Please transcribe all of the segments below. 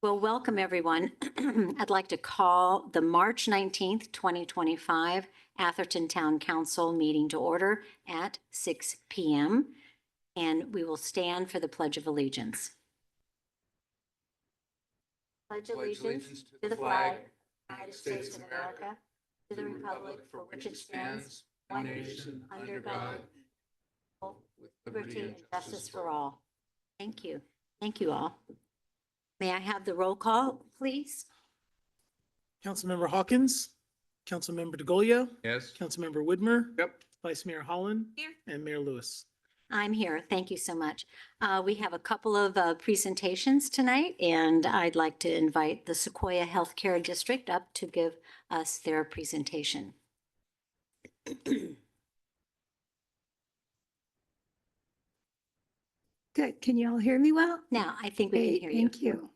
Well, welcome everyone. I'd like to call the March 19th, 2025 Atherton Town Council meeting to order at 6 p.m. And we will stand for the Pledge of Allegiance. Pledge allegiance to the flag of the United States of America, to the republic for which it stands, one nation, under God, with liberty and justice for all. Thank you. Thank you all. May I have the roll call, please? Councilmember Hawkins, Councilmember DeGolia, Yes. Councilmember Widmer. Yep. Vice Mayor Holland. Here. And Mayor Lewis. I'm here. Thank you so much. We have a couple of presentations tonight, and I'd like to invite the Sequoia Healthcare District up to give us their presentation. Good. Can you all hear me well? Now, I think we can Great, hear you. thank you.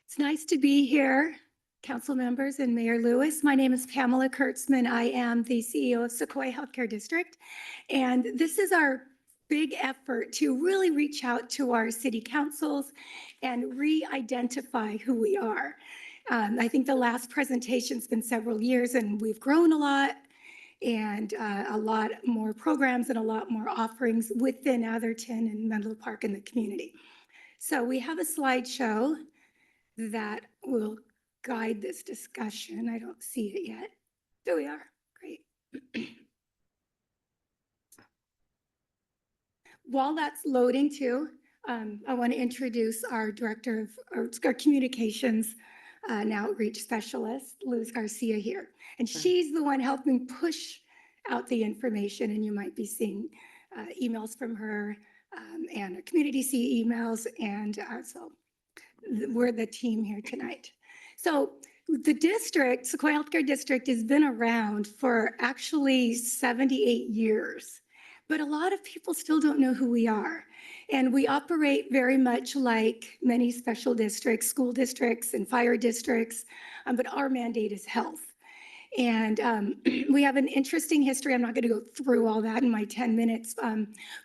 It's nice to be here, council members and Mayor Lewis. My name is Pamela Kurtzman. I am the CEO of Sequoia Healthcare District. And this is our big effort to really reach out to our city councils and re-identify who we are. I think the last presentation's been several years and we've grown a lot and a lot more programs and a lot more offerings within Atherton and Menlo Park in the community. So we have a slideshow that will guide this discussion. I don't see it yet. There we are. Great. While that's loading too, I want to introduce our director of our communications and outreach specialist, Luz Garcia here. And she's the one helping push out the information, and you might be seeing emails from her and our community see emails, and so we're the team here tonight. So the district, Sequoia Healthcare District, has been around for actually 78 years, but a lot of people still don't know who we are. And we operate very much like many special districts, school districts and fire districts, but our mandate is health. And we have an interesting history. I'm not going to go through all that in my 10 minutes,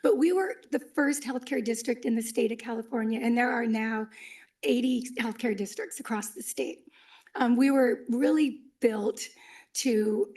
but we were the first healthcare district in the state of California, and there are now 80 healthcare districts across the state. We were really built to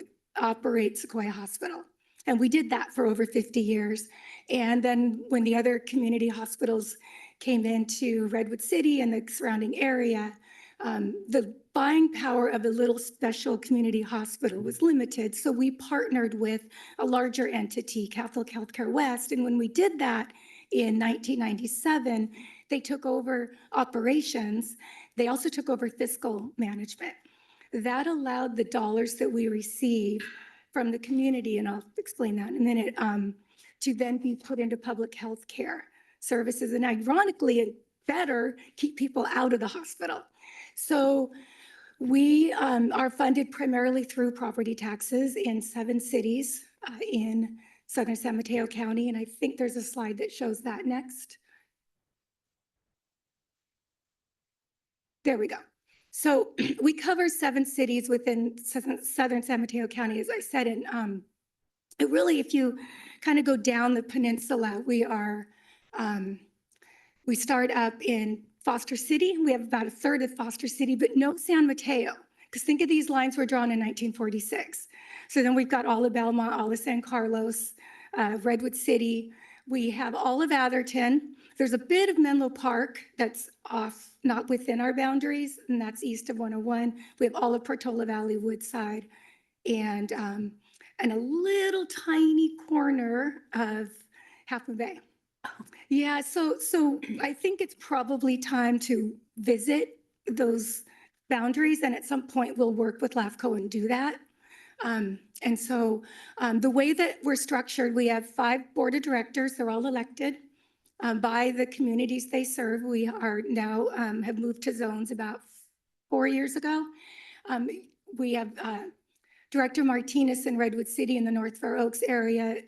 operate Sequoia Hospital, and we did that for over 50 years. And then when the other community hospitals came into Redwood City and the surrounding area, the buying power of a little special community hospital was limited. So we partnered with a larger entity, Catholic Healthcare West. And when we did that in 1997, they took over operations. They also took over fiscal management. That allowed the dollars that we receive from the community, and I'll explain that in a minute, to then be put into public health care services. And ironically, it better keep people out of the hospital. So we are funded primarily through property taxes in 7 cities in southern San Mateo County. And I think there's a slide that shows that next. There we go. So we cover 7 cities within southern San Mateo County, as I said, and it really, if you kind of go down the peninsula, we start up in Foster City. We have about a third of Foster City, but no San Mateo, because think of these lines were drawn in 1946. So then we've got all of Belmont, all of San Carlos, Redwood City. We have all of Atherton. There's a bit of Menlo Park that's off, not within our boundaries, and that's east of 101. We have all of Portola Valley, Woodside, and a little tiny corner of Half Moon Bay. Yeah, so I think it's probably time to visit those boundaries, and at some point we'll work with LAFCO and do that. And so the way that we're structured, we have 5 board of directors. They're all elected by the communities they serve. We are now have moved to zones about 4 years ago. We have Director Martinez in Redwood City in the North Fair Oaks area.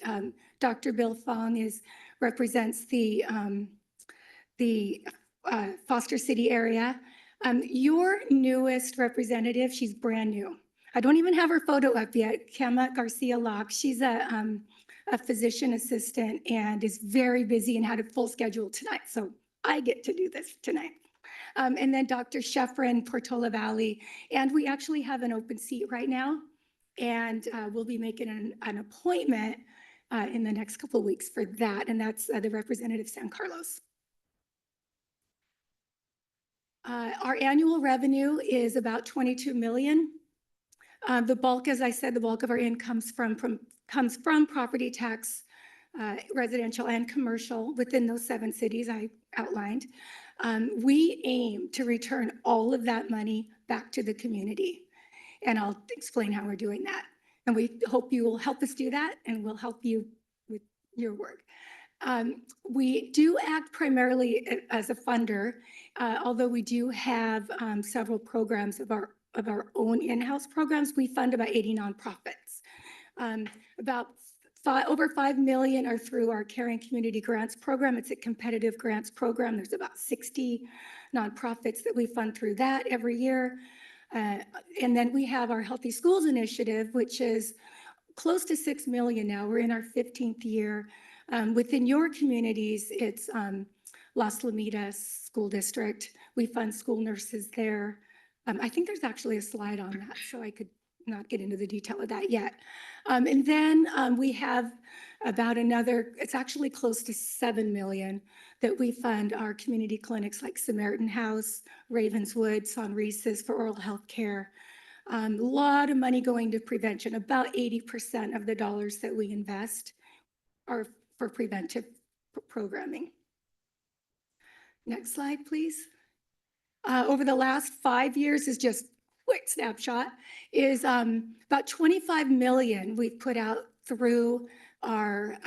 Dr. Bill Fong represents the Foster City area. Your newest representative, she's brand new. I don't even have her photo up yet, Kema Garcia Locke. She's a physician assistant and is very busy and had a full schedule tonight. So I get to do this tonight. And then Dr. Sheffrin, Portola Valley. And we actually have an open seat right now. And we'll be making an appointment in the next couple of weeks for that. And that's the representative San Carlos. Our annual revenue is about 22 million. The bulk, as I said, the bulk of our income comes from property tax, residential and commercial within those 7 cities I outlined. We aim to return all of that money back to the community. And I'll explain how we're doing that. And we hope you will help us do that, and we'll help you with your work. We do act primarily as a funder, although we do have several programs of our own in-house programs. We fund about 80 nonprofits. Over 5 million are through our Caring Community Grants program. It's a competitive grants program. There's about 60 nonprofits that we fund through that every year. And then we have our Healthy Schools Initiative, which is close to 6 million now. We're in our 15th year. Within your communities, it's Las Lomitas School District. We fund school nurses there. I think there's actually a slide on that, so I could not get into the detail of that yet. And then we have about another, it's actually close to 7 million that we fund our community clinics like Samaritan House, Ravenswood, Sonrisas for oral health care. A lot of money going to prevention. About 80% of the dollars that we invest are for preventive programming. Next slide, please. Over the last 5 years is just quick snapshot, is about 25 million we've put out through our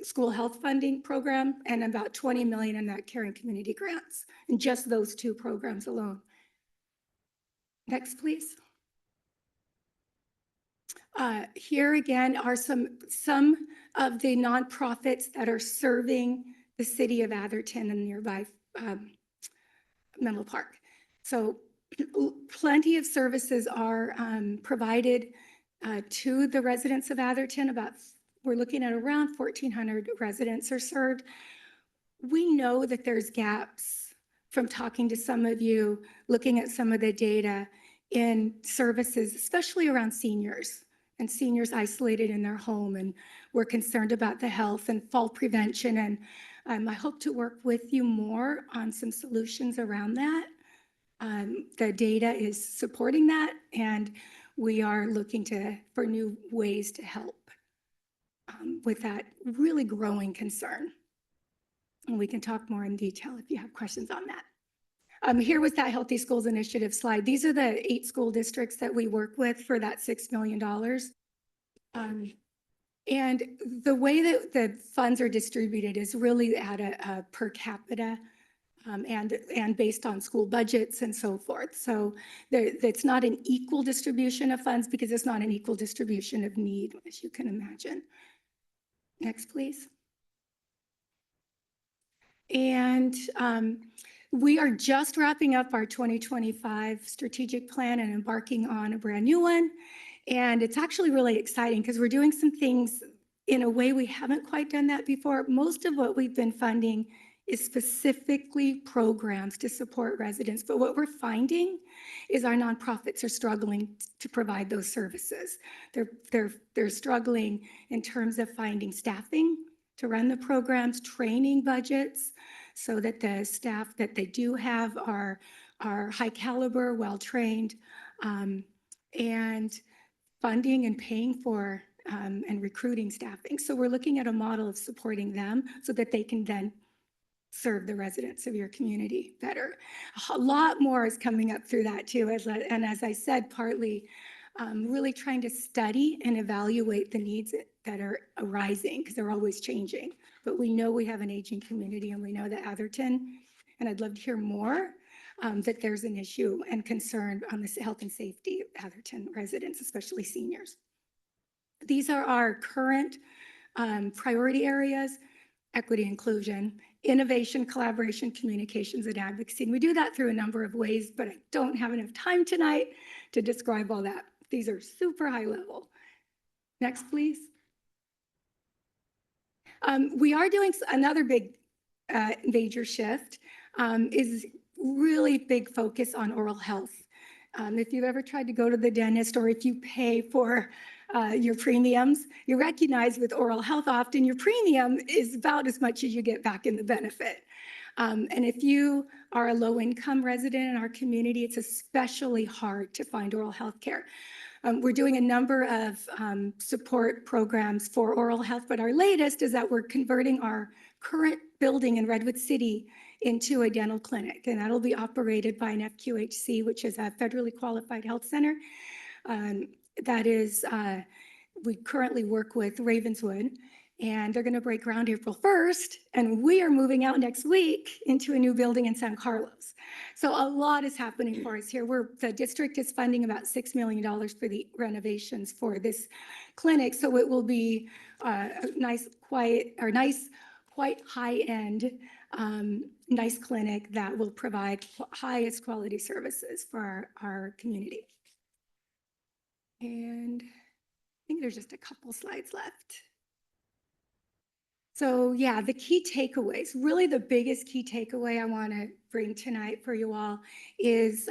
school health funding program, and about 20 million in that Caring Community Grants, and just those 2 programs alone. Next, please. Here again are some of the nonprofits that are serving the city of Atherton and nearby Menlo Park. So plenty of services are provided to the residents of Atherton. We're looking at around 1,400 residents are served. We know that there's gaps from talking to some of you, looking at some of the data in services, especially around seniors and seniors isolated in their home. And we're concerned about the health and fall prevention. And I hope to work with you more on some solutions around that. The data is supporting that, and we are looking for new ways to help with that really growing concern. And we can talk more in detail if you have questions on that. Here was that Healthy Schools Initiative slide. These are the 8 school districts that we work with for that $6 million. And the way that the funds are distributed is really at a per capita and based on school budgets and so forth. So it's not an equal distribution of funds because it's not an equal distribution of need, as you can imagine. Next, please. And we are just wrapping up our 2025 strategic plan and embarking on a brand new one. And it's actually really exciting because we're doing some things in a way we haven't quite done that before. Most of what we've been funding is specifically programs to support residents. But what we're finding is our nonprofits are struggling to provide those services. They're struggling in terms of finding staffing to run the programs, training budgets, so that the staff that they do have are high caliber, well-trained, and funding and paying for and recruiting staffing. So we're looking at a model of supporting them so that they can then serve the residents of your community better. A lot more is coming up through that too. And as I said, partly really trying to study and evaluate the needs that are arising because they're always changing. But we know we have an aging community, and we know that Atherton, and I'd love to hear more, that there's an issue and concern on the health and safety of Atherton residents, especially seniors. These are our current priority areas: equity, inclusion, innovation, collaboration, communications, and advocacy. And we do that through a number of ways, but I don't have enough time tonight to describe all that. These are super high level. Next, please. We are doing another big major shift. is really big focus on oral health. If you've ever tried to go to the dentist or if you pay for your premiums, you recognize with oral health, often your premium is about as much as you get back in the benefit. And if you are a low-income resident in our community, it's especially hard to find oral health care. We're doing a number of support programs for oral health, but our latest is that we're converting our current building in Redwood City into a dental clinic, and that'll be operated by an FQHC, which is a federally qualified health center. That is, we currently work with Ravenswood, and they're going to break ground April 1st, and we are moving out next week into a new building in San Carlos. So a lot is happening for us here. The district is funding about $6 million for the renovations for this clinic, so it will be a nice, quiet, or nice, quite high-end, nice clinic that will provide highest quality services for our community. And I think there's just a couple slides left. So yeah, the key takeaways, really the biggest key takeaway I want to bring tonight for you all is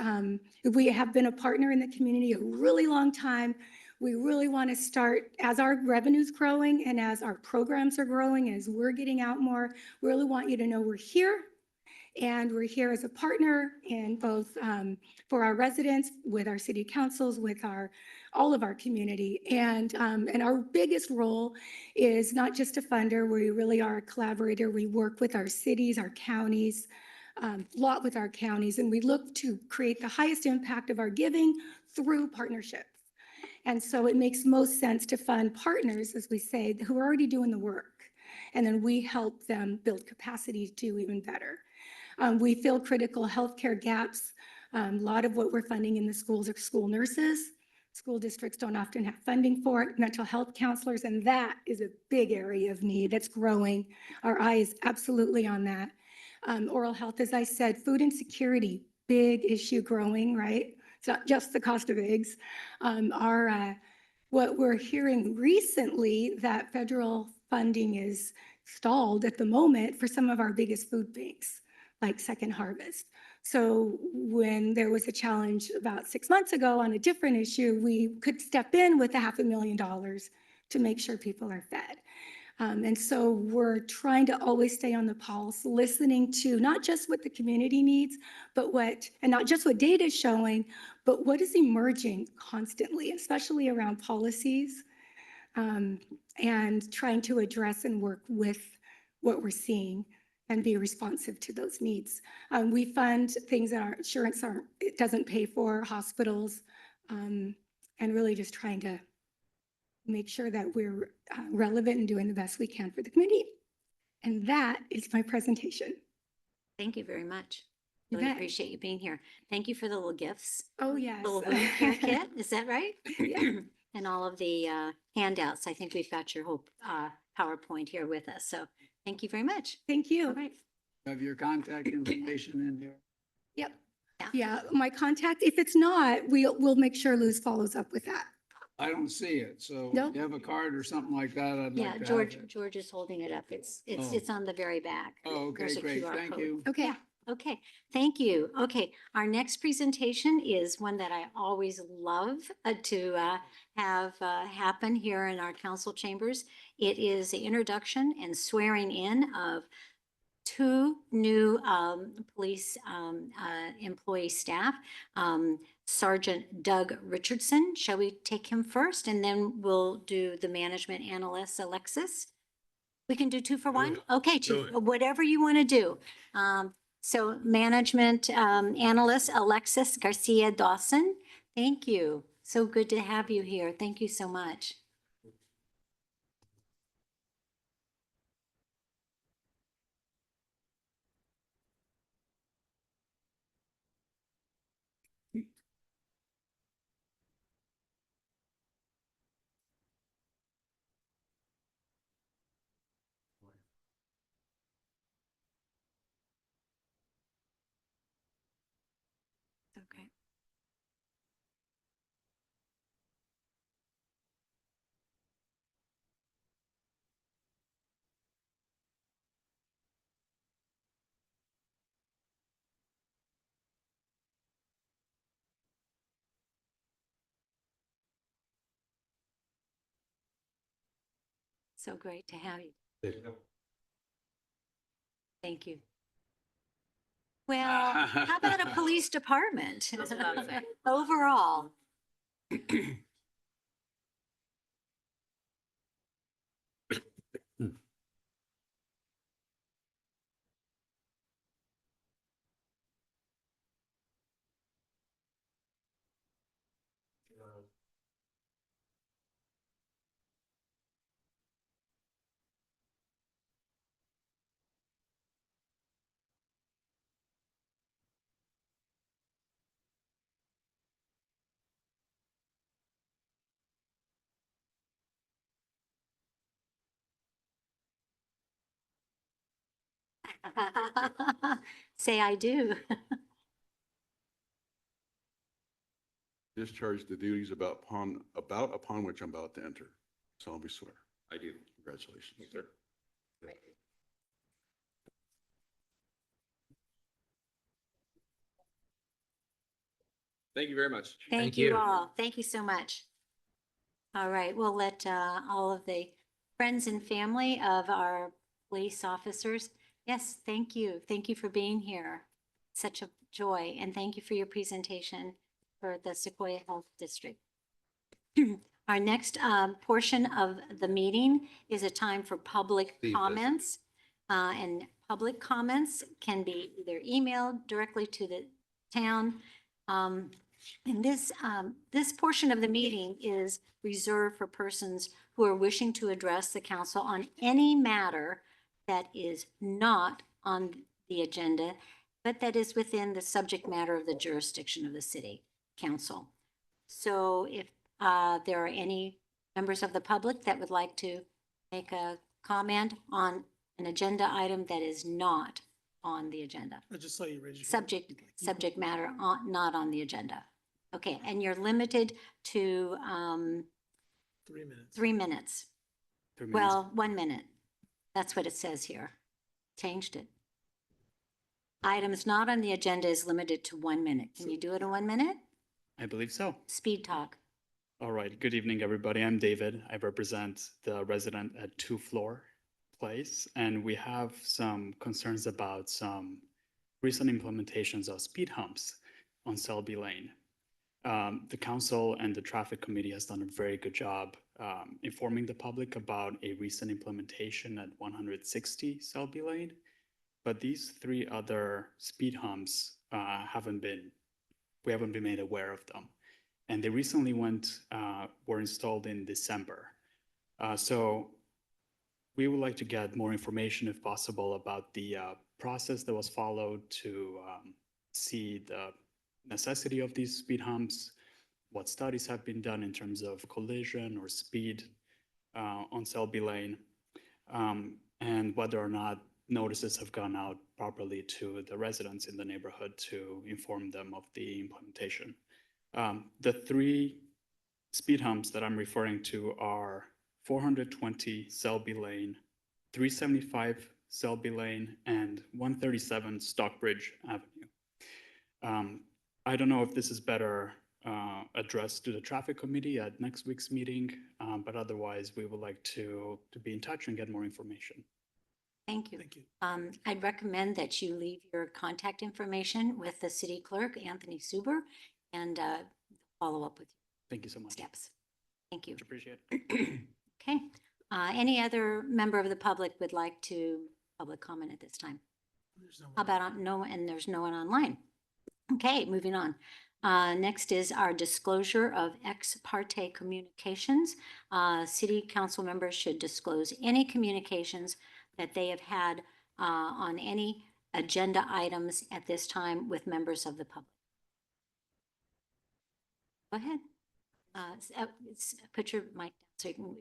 we have been a partner in the community a really long time. We really want to start, as our revenue's growing and as our programs are growing, as we're getting out more, we really want you to know we're here. And we're here as a partner in both for our residents, with our city councils, with all of our community. And our biggest role is not just a funder. We really are a collaborator. We work with our cities, our counties, a lot with our counties, and we look to create the highest impact of our giving through partnerships. And so it makes most sense to fund partners, as we say, who are already doing the work. And then we help them build capacity to do even better. We fill critical healthcare gaps. A lot of what we're funding in the schools are school nurses. School districts don't often have funding for it, mental health counselors, and that is a big area of need that's growing. Our eye is absolutely on that. Oral health, as I said, food insecurity, big issue growing, right? It's not just the cost of eggs. What we're hearing recently, that federal funding is stalled at the moment for some of our biggest food banks, like Second Harvest. So when there was a challenge about 6 months ago on a different issue, we could step in with $500,000 to make sure people are fed. And so we're trying to always stay on the pulse, listening to not just what the community needs, but and not just what data is showing, but what is emerging constantly, especially around policies, and trying to address and work with what we're seeing and be responsive to those needs. We fund things that our insurance it doesn't pay for, hospitals, and really just trying to make sure that we're relevant and doing the best we can for the community. And that is my presentation. Thank you very much. You Really bet. appreciate you being here. Thank you for the little gifts. Oh, yes. Little wound care kit, is that right? Yeah. And all of the handouts. I think we've got your whole PowerPoint here with us. So thank you very much. Thank you. All right. Have your contact information in here? Yep. Yeah. Yeah, my contact, if it's not, we'll make sure Luz follows up with that. I don't see it, so No. if you have a card or something like that, I'd Yeah, like to have it. George is holding it up. It's Oh. on the very back. Oh, okay, There's a great, QR thank code. you. Okay. Yeah. Okay, thank you. Okay, our next presentation is one that I always love to have happen here in our council chambers. It is the introduction and swearing in of 2 new police employee staff. Sergeant Doug Richardson, shall we take him first? And then we'll do the management analyst, Alexis. We can do 2 for 1? Okay, Chief, whatever you want to do. So management analyst, Alexis Garcia Dawson, thank you. So good to have you here. Thank you so much. Okay. So great to have you. Thank you. Well, how about a police department? Overall. Say I do. Discharge the duties upon which I'm about to enter. Solemnly swear. I do. Congratulations. Sir. Thank you very much. Thank you all. Thank you so much. All right, we'll let all of the friends and family of our police officers. Yes, thank you. Thank you for being here. Such a joy. And thank you for your presentation for the Sequoia Health District. Our next portion of the meeting is a time for public comments. And public comments can be either emailed directly to the town. And this portion of the meeting is reserved for persons who are wishing to address the council on any matter that is not on the agenda, but that is within the subject matter of the jurisdiction of the city council. So if there are any members of the public that would like to make a comment on an agenda item that is not on the agenda. I just saw you raise your hand. Subject matter not on the agenda. Okay, and you're limited to 3 minutes. 3 minutes. 3 minutes. Well, 1 minute. That's what it says here. Changed it. Items not on the agenda is limited to 1 minute. Can you do it in 1 minute? I believe so. Speed talk. All right. Good evening, everybody. I'm David. I represent the resident at 2 Floor Place, and we have some concerns about some recent implementations of speed humps on Selby Lane. The council and the traffic committee has done a very good job informing the public about a recent implementation at 160 Selby Lane. But these 3 other speed humps we haven't been made aware of them. And they recently were installed in December. So we would like to get more information if possible about the process that was followed to see the necessity of these speed humps, what studies have been done in terms of collision or speed on Selby Lane, and whether or not notices have gone out properly to the residents in the neighborhood to inform them of the implementation. The 3 speed humps that I'm referring to are 420 Selby Lane, 375 Selby Lane, and 137 Stockbridge Avenue. I don't know if this is better addressed to the traffic committee at next week's meeting, but otherwise we would like to be in touch and get more information. Thank you. Thank you. I'd recommend that you leave your contact information with the city clerk, Anthony Suber, and follow up with Thank you so much. steps. Thank you. Much appreciated. Okay. Any other member of the public would like to public comment at this time? There's no How one. about no, and there's no one online? Okay, moving on. Next is our disclosure of ex parte communications. City council members should disclose any communications that they have had on any agenda items at this time with members of the public. Go ahead. Put your mic down so you can.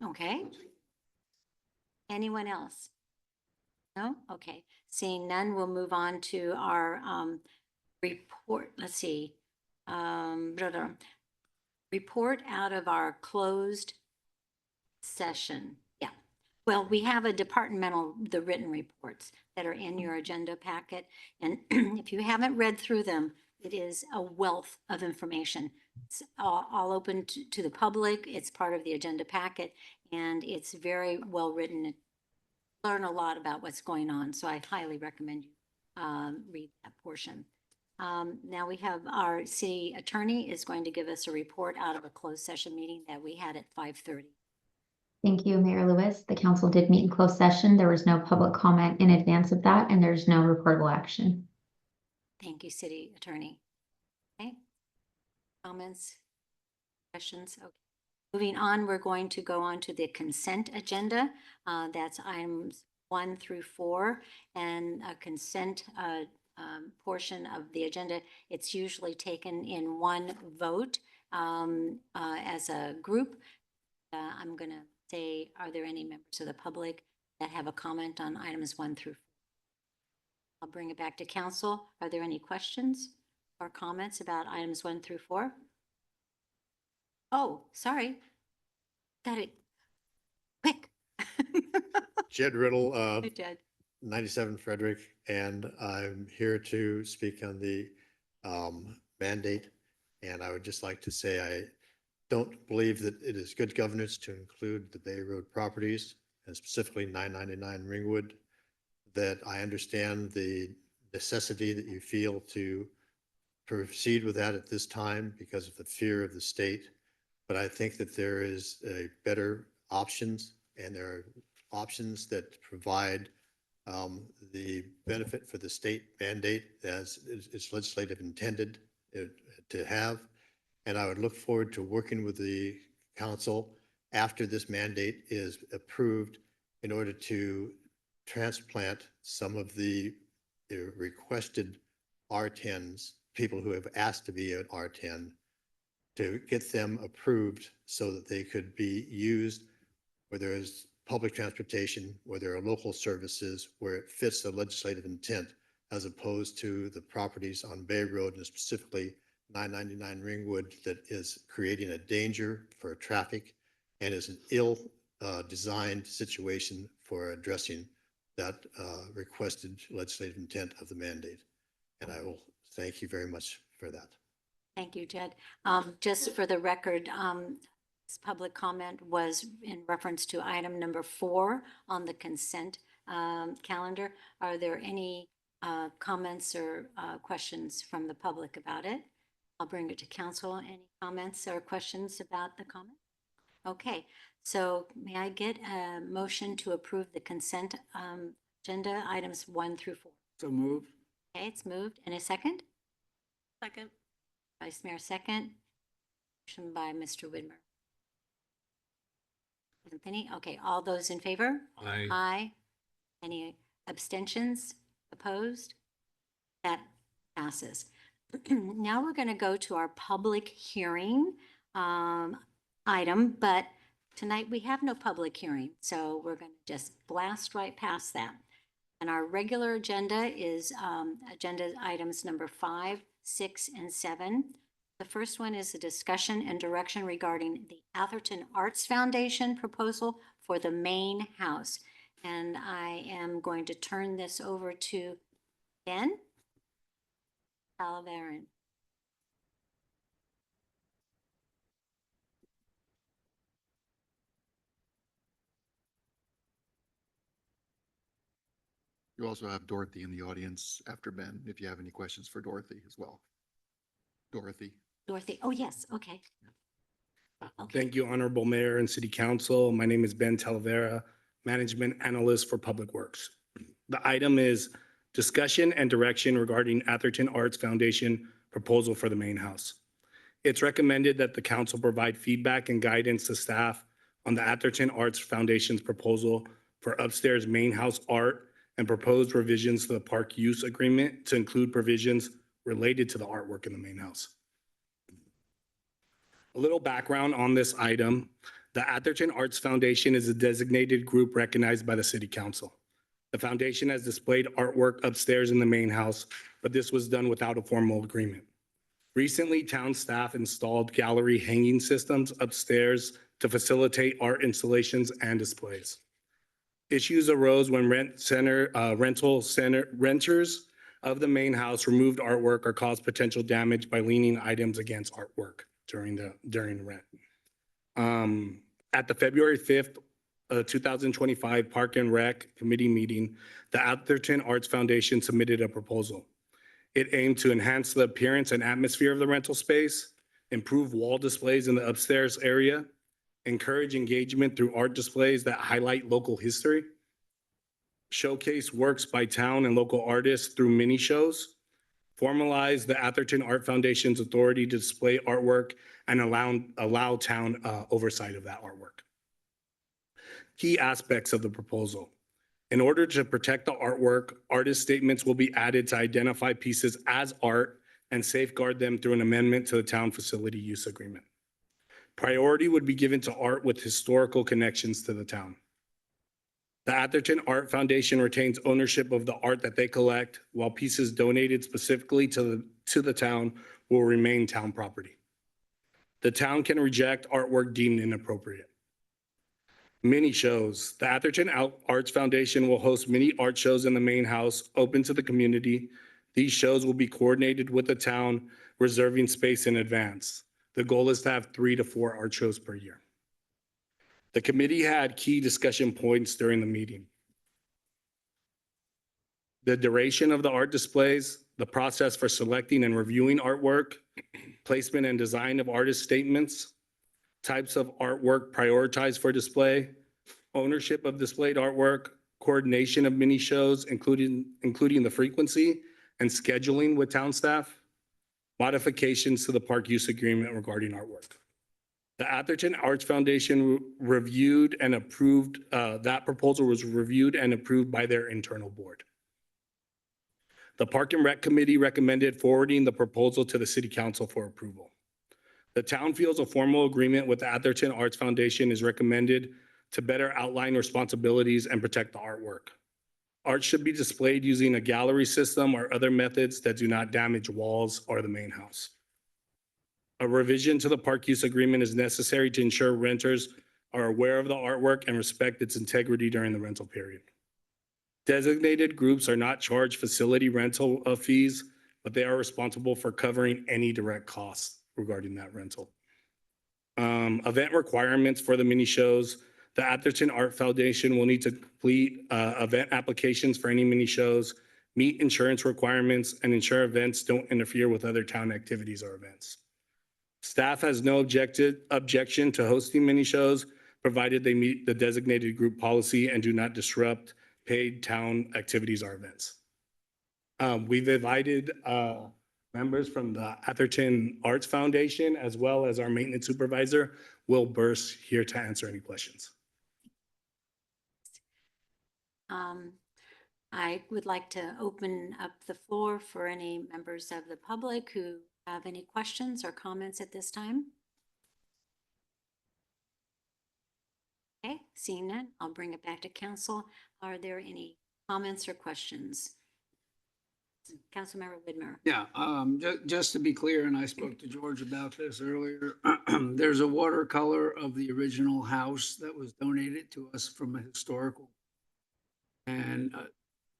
Okay. Anyone else? No? Okay. Seeing none, we'll move on to our report. Let's see. Report out of our closed session. Yeah. Well, we have the written reports that are in your agenda packet. And if you haven't read through them, it is a wealth of information. It's all open to the public. It's part of the agenda packet, and it's very well written. Learn a lot about what's going on. So I highly recommend you read that portion. Now we have our city attorney is going to give us a report out of a closed session meeting that we had at 5:30. Thank you, Mayor Lewis. The council did meet in closed session. There was no public comment in advance of that, and there's no reportable action. Thank you, city attorney. Okay. Comments, questions? Okay. Moving on, we're going to go on to the consent agenda. That's items 1 through 4, and a consent portion of the agenda. It's usually taken in one vote as a group. I'm going to say, are there any members of the public that have a comment on items 1 through 4? I'll bring it back to council. Are there any questions or comments about items 1 through 4? Oh, sorry. Got it. Quick. Jed Riddle, Hey, Jed. 97 Frederick, and I'm here to speak on the mandate. And I would just like to say I don't believe that it is good governance to include the Bay Road properties, and specifically 999 Ringwood, that I understand the necessity that you feel to proceed with that at this time because of the fear of the state. But I think that there is a better options, and there are options that provide the benefit for the state mandate as its legislative intended to have. And I would look forward to working with the council after this mandate is approved in order to transplant some of the requested R10s, people who have asked to be an R10, to get them approved so that they could be used where there is public transportation, where there are local services, where it fits the legislative intent, as opposed to the properties on Bay Road and specifically 999 Ringwood that is creating a danger for traffic and is an ill designed situation for addressing that requested legislative intent of the mandate. And I will thank you very much for that. Thank you, Jed. Just for the record, this public comment was in reference to item number 4 on the consent calendar. Are there any comments or questions from the public about it? I'll bring it to council. Any comments or questions about the comment? Okay, so may I get a motion to approve the consent agenda items 1 through 4? So moved. Okay, it's moved. And a second? Second. Vice Mayor, second. Motion by Mr. Widmer. Penny. Okay, all those in favor? Aye. Aye. Any abstentions? Opposed? That passes. Now we're going to go to our public hearing item, but tonight we have no public hearing, so we're going to just blast right past that. And our regular agenda is agenda items number 5, 6, and 7. The first one is a discussion and direction regarding the Atherton Arts Foundation proposal for the main house. And I am going to turn this over to Ben Talverin. You also have Dorothy in the audience after Ben, if you have any questions for Dorothy as well. Dorothy. Dorothy, oh yes, okay. Okay. Thank you, Honorable Mayor and City Council. My name is Ben Talavera, Management Analyst for Public Works. The item is discussion and direction regarding Atherton Arts Foundation proposal for the main house. It's recommended that the council provide feedback and guidance to staff on the Atherton Arts Foundation's proposal for upstairs main house art and proposed revisions to the park use agreement to include provisions related to the artwork in the main house. A little background on this item. The Atherton Arts Foundation is a designated group recognized by the City Council. The foundation has displayed artwork upstairs in the main house, but this was done without a formal agreement. Recently, town staff installed gallery hanging systems upstairs to facilitate art installations and displays. Issues arose when renters of the main house removed artwork or caused potential damage by leaning items against artwork during rent. At the February 5th, 2025 Park and Rec Committee meeting, the Atherton Arts Foundation submitted a proposal. It aimed to enhance the appearance and atmosphere of the rental space, improve wall displays in the upstairs area, encourage engagement through art displays that highlight local history, showcase works by town and local artists through mini shows, formalize the Atherton Art Foundation's authority to display artwork and allow town oversight of that artwork. Key aspects of the proposal. In order to protect the artwork, artist statements will be added to identify pieces as art and safeguard them through an amendment to the town facility use agreement. Priority would be given to art with historical connections to the town. The Atherton Art Foundation retains ownership of the art that they collect, while pieces donated specifically to the town will remain town property. The town can reject artwork deemed inappropriate. Mini shows. The Atherton Arts Foundation will host mini art shows in the main house, open to the community. These shows will be coordinated with the town, reserving space in advance. The goal is to have 3 to 4 art shows per year. The committee had key discussion points during the meeting. The duration of the art displays, the process for selecting and reviewing artwork, placement and design of artist statements, types of artwork prioritized for display, ownership of displayed artwork, coordination of mini shows, including the frequency and scheduling with town staff, modifications to the park use agreement regarding artwork. The Atherton Arts Foundation reviewed and approved, that proposal was reviewed and approved by their internal board. The Park and Rec Committee recommended forwarding the proposal to the City Council for approval. The town feels a formal agreement with the Atherton Arts Foundation is recommended to better outline responsibilities and protect the artwork. Art should be displayed using a gallery system or other methods that do not damage walls or the main house. A revision to the park use agreement is necessary to ensure renters are aware of the artwork and respect its integrity during the rental period. Designated groups are not charged facility rental fees, but they are responsible for covering any direct costs regarding that rental. Event requirements for the mini shows. The Atherton Art Foundation will need to complete event applications for any mini shows, meet insurance requirements, and ensure events don't interfere with other town activities or events. Staff has no objection to hosting mini shows, provided they meet the designated group policy and do not disrupt paid town activities or events. We've invited members from the Atherton Arts Foundation, as well as our maintenance supervisor, Will Burse, here to answer any questions. I would like to open up the floor for any members of the public who have any questions or comments at this time. Okay, seeing none, I'll bring it back to council. Are there any comments or questions? Councilmember Whitmer. Yeah, just to be clear, and I spoke to George about this earlier, there's a watercolor of the original house that was donated to us from a historical. And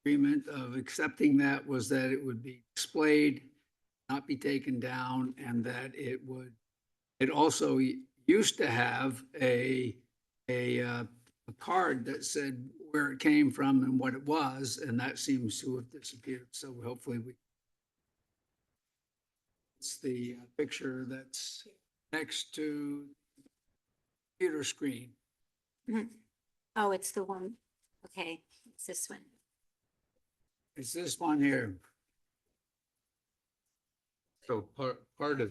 agreement of accepting that was that it would be displayed, not be taken down, and that it also used to have a card that said where it came from and what it was, and that seems to have disappeared. So hopefully it's the picture that's next to the computer screen. Mm-hmm. Oh, it's the one. Okay, it's this one. It's this one here. So part of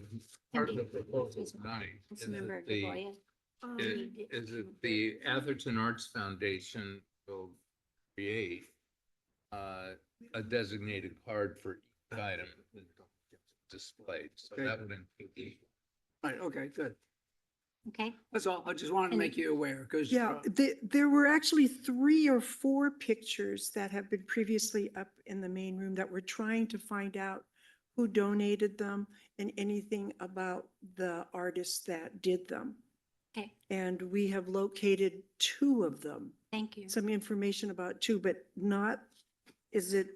the proposal tonight is Councilmember that Gaboya. is that the Atherton Arts Foundation will create a designated card for each item displayed. So Okay. that would include. Right, okay, good. Okay, That's all. I just wanted to make you aware because. Yeah, there were actually 3 or 4 pictures that have been previously up in the main room that we're trying to find out who donated them and anything about the artists that did them. okay, And we have located 2 of them. Thank you. some information about too, but not, is it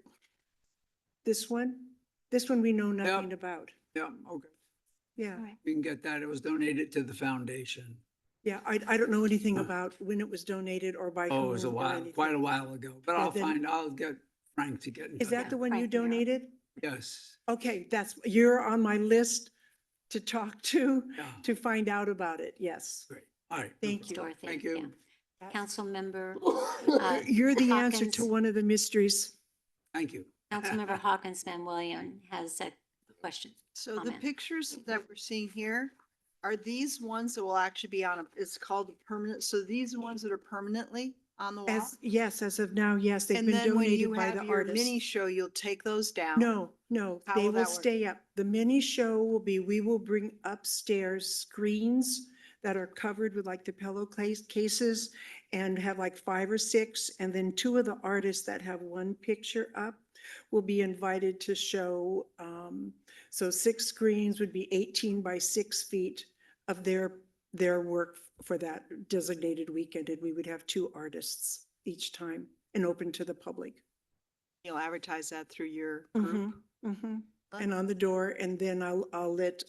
this one? This one we know nothing about. Yeah, okay. Yeah, All right. We can get that. It was donated to the foundation. yeah. I don't know anything about when it was donated or by Oh, it was a whom or while, anything. quite a while ago, but Yeah, then- I'll get Frank to get in Is that touch. the one you Right, yeah. donated? Yes, Okay, you're on my list to talk to yeah, find out about it. Yes. great. All right. Thank you. Dorothy. Thank you. Yeah. Councilmember, You're the answer to Hawkins. one of the mysteries. Thank you. Councilmember Hawkins Van William has a question. So the Comment. pictures that we're seeing here, are these ones that will actually be on it's called a permanent, so these ones that are permanently on the wall? Yes, as of now, yes, they've And been then when you donated by have the your artist. mini show, you'll take those down? No, How they will will that work? stay up. The mini show will be, we will bring upstairs screens that are covered with like the cases and have like 5 or 6. And then 2 of the artists that have one picture up will be invited to show. So 6 screens would be 18 by 6 feet of their work for that designated weekend. And we would have 2 artists each time and open to the public. You'll advertise that through your group? And on the door, and then I'll let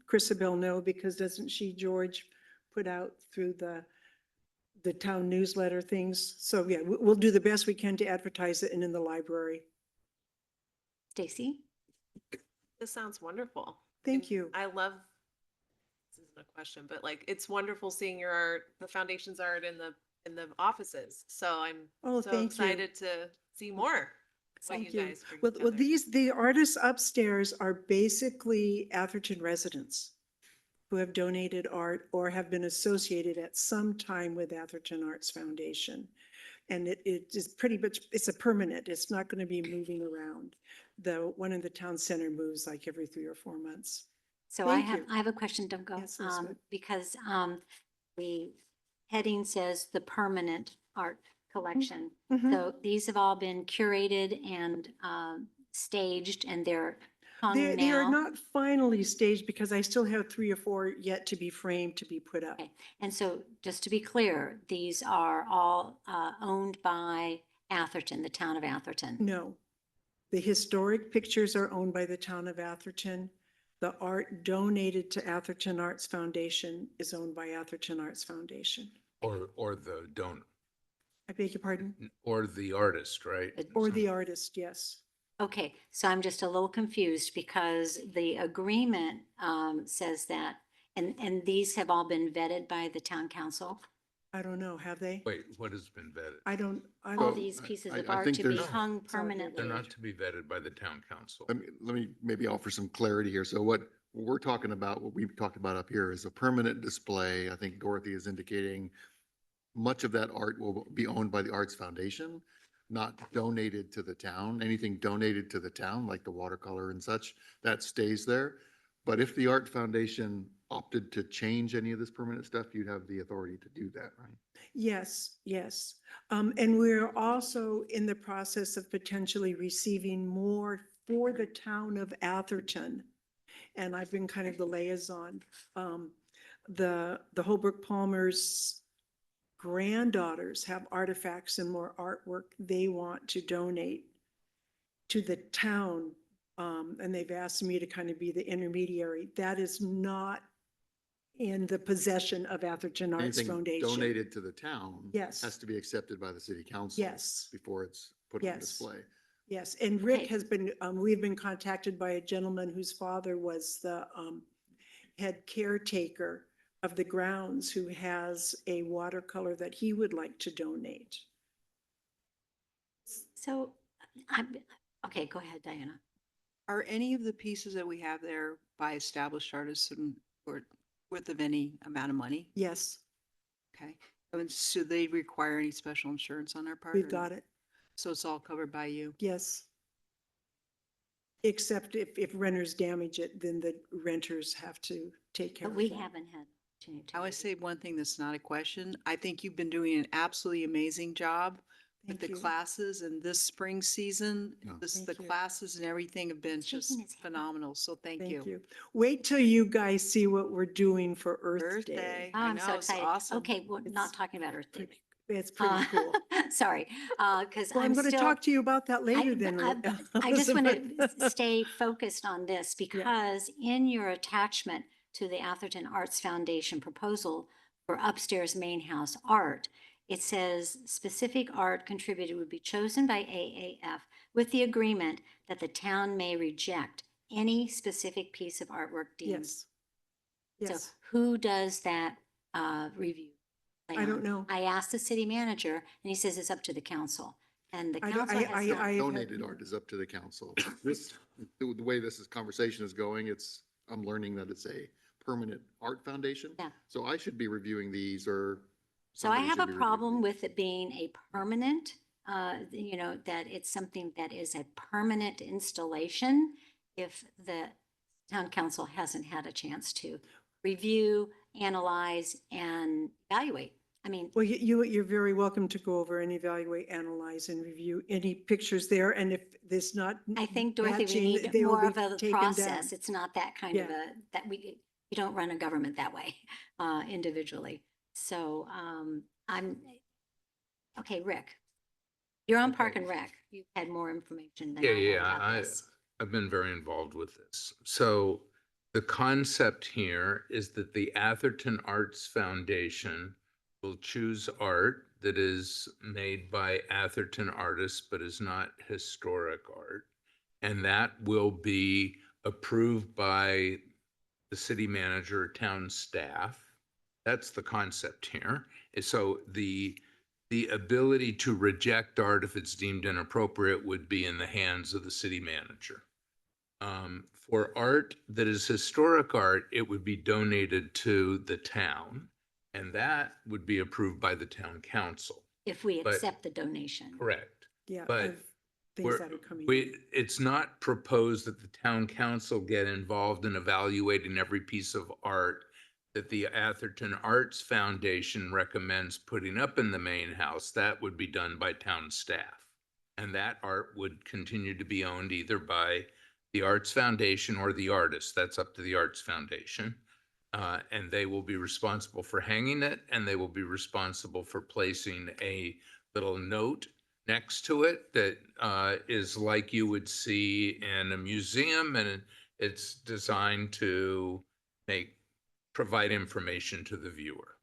Chrisabel know, because doesn't she, George, put out through the town newsletter things? So yeah, we'll do the best we can to advertise it and in the library. Stacy? This sounds wonderful. Thank And you. I love, this isn't a question, but like, it's wonderful seeing your art, the foundation's art in the offices. So I'm Oh, so thank you. excited to see more. What Thank you you. guys bring Well, together. the artists upstairs are basically Atherton residents who have donated art or have been associated at some time with Atherton Arts Foundation. And it is pretty much, it's a permanent, it's not going to be moving around. The one in the town center moves like every 3 or 4 months. So Thank you. I have a question, don't go, Yes, Elizabeth. because the heading says the permanent art collection. Mhm. So these have all been curated and staged, and they're hung They are now. not finally staged because I still have 3 or 4 yet to be framed, to be put up. Okay. And so just to be clear, these are all owned by Atherton, the town of Atherton. No. The historic pictures are owned by the town of Atherton. The art donated to Atherton Arts Foundation is owned by Atherton Arts Foundation. Or the donor, I beg your pardon? or the artist, right? Or the artist, yes. Okay, so I'm just a little confused because the agreement says that, and these have all been vetted by the town council. I don't know, have they? Wait, what has been vetted? I All don't, these pieces I- of I art think to be there's- hung It's all here. permanently. They're not to be vetted by the town council. Let me maybe offer some clarity here. So what we're talking about, what we've talked about up here is a permanent display. I think Dorothy is indicating much of that art will be owned by the Arts Foundation, not donated to the town. Anything donated to the town, like the watercolor and such, that stays there. But if the Art Foundation opted to change any of this permanent stuff, you'd have the authority to do that, right? yes, yes. And we're also in the process of potentially receiving more for the town of Atherton. And I've been kind of the liaison. The Holbrook Palmer's granddaughters have artifacts and more artwork they want to donate to the town. And they've asked me to kind of be the intermediary. That is not in the possession of Atherton Arts Anything Foundation. donated to the town. Yes. Has to be accepted by the city council. Yes. Before it's put on Yes. display. Yes, and Rick Okay. has been, we've been contacted by a gentleman whose father was the head caretaker of the grounds, who has a watercolor that he would like to donate. So okay, go ahead, Diana. Are any of the pieces that we have there by established artists and or worth of any amount of money? Yes, Okay. And so they require any special insurance on our part? we've got it, So it's all covered by you? yes. Except if renters damage it, then the renters have to take care But of we it. haven't had. opportunity to I would review. say one thing that's not a question. I think you've been doing an absolutely amazing job with Thank the you. classes and this spring season. Yeah. The Thank you. classes and everything have been Shaking just his head. phenomenal. So thank Thank you. you. Wait till you guys see what we're doing for Earth Earth Day. Day. Oh, I I'm so know, it's excited. awesome. Okay, we're not It's talking about Earth Day. It's pretty cool. Sorry, because Well, I'm I'm going to still. talk to you about that later then. I just want to Elizabeth. stay focused on this because in your attachment to the Atherton Arts Foundation proposal for upstairs main house art, it says specific art contributed would be chosen by AAF with the agreement that the town may reject any specific piece of artwork deemed. Yes. So Yes. who does that review? I don't know. I asked the city manager and he says it's up to the council. And the I don't- council has not. I- Donated art is up to the council. This, the way conversation is going, I'm learning that it's a permanent art foundation. Yeah. So I should be reviewing these or. So I somebody have should a be reviewing problem these. with it being a permanent, that it's something that is a permanent installation if the town council hasn't had a chance to review, analyze, and evaluate. I mean, Well, you're very welcome to go over and evaluate, analyze, and review any pictures there. And if there's not. I think, Dorothy, we matching, need they will more be of a taken down. process. It's not that kind of Yeah. that we don't run a government that way, individually. So, okay, Rick, you're on Park and Rec. You've had more information than I have about this. I've been very involved with this. So the concept here is that the Atherton Arts Foundation will choose art that is made by Atherton artists, but is not historic art. And that will be approved by the city manager, town staff. That's the concept here. So the ability to reject art if it's deemed inappropriate would be in the hands of the city manager. For art that is historic art, it would be donated to the town, and that would be approved by the town council. If we But- accept the donation. Correct. Yeah. But of things that are coming. it's not proposed that the town council get involved in evaluating every piece of art that the Atherton Arts Foundation recommends putting up in the main house. That would be done by town staff. And that art would continue to be owned either by the Arts Foundation or the artist. That's up to the Arts Foundation. And they will be responsible for hanging it, and they will be responsible for placing a little note next to it that is like you would see in a museum, and it's designed to provide information to the viewer.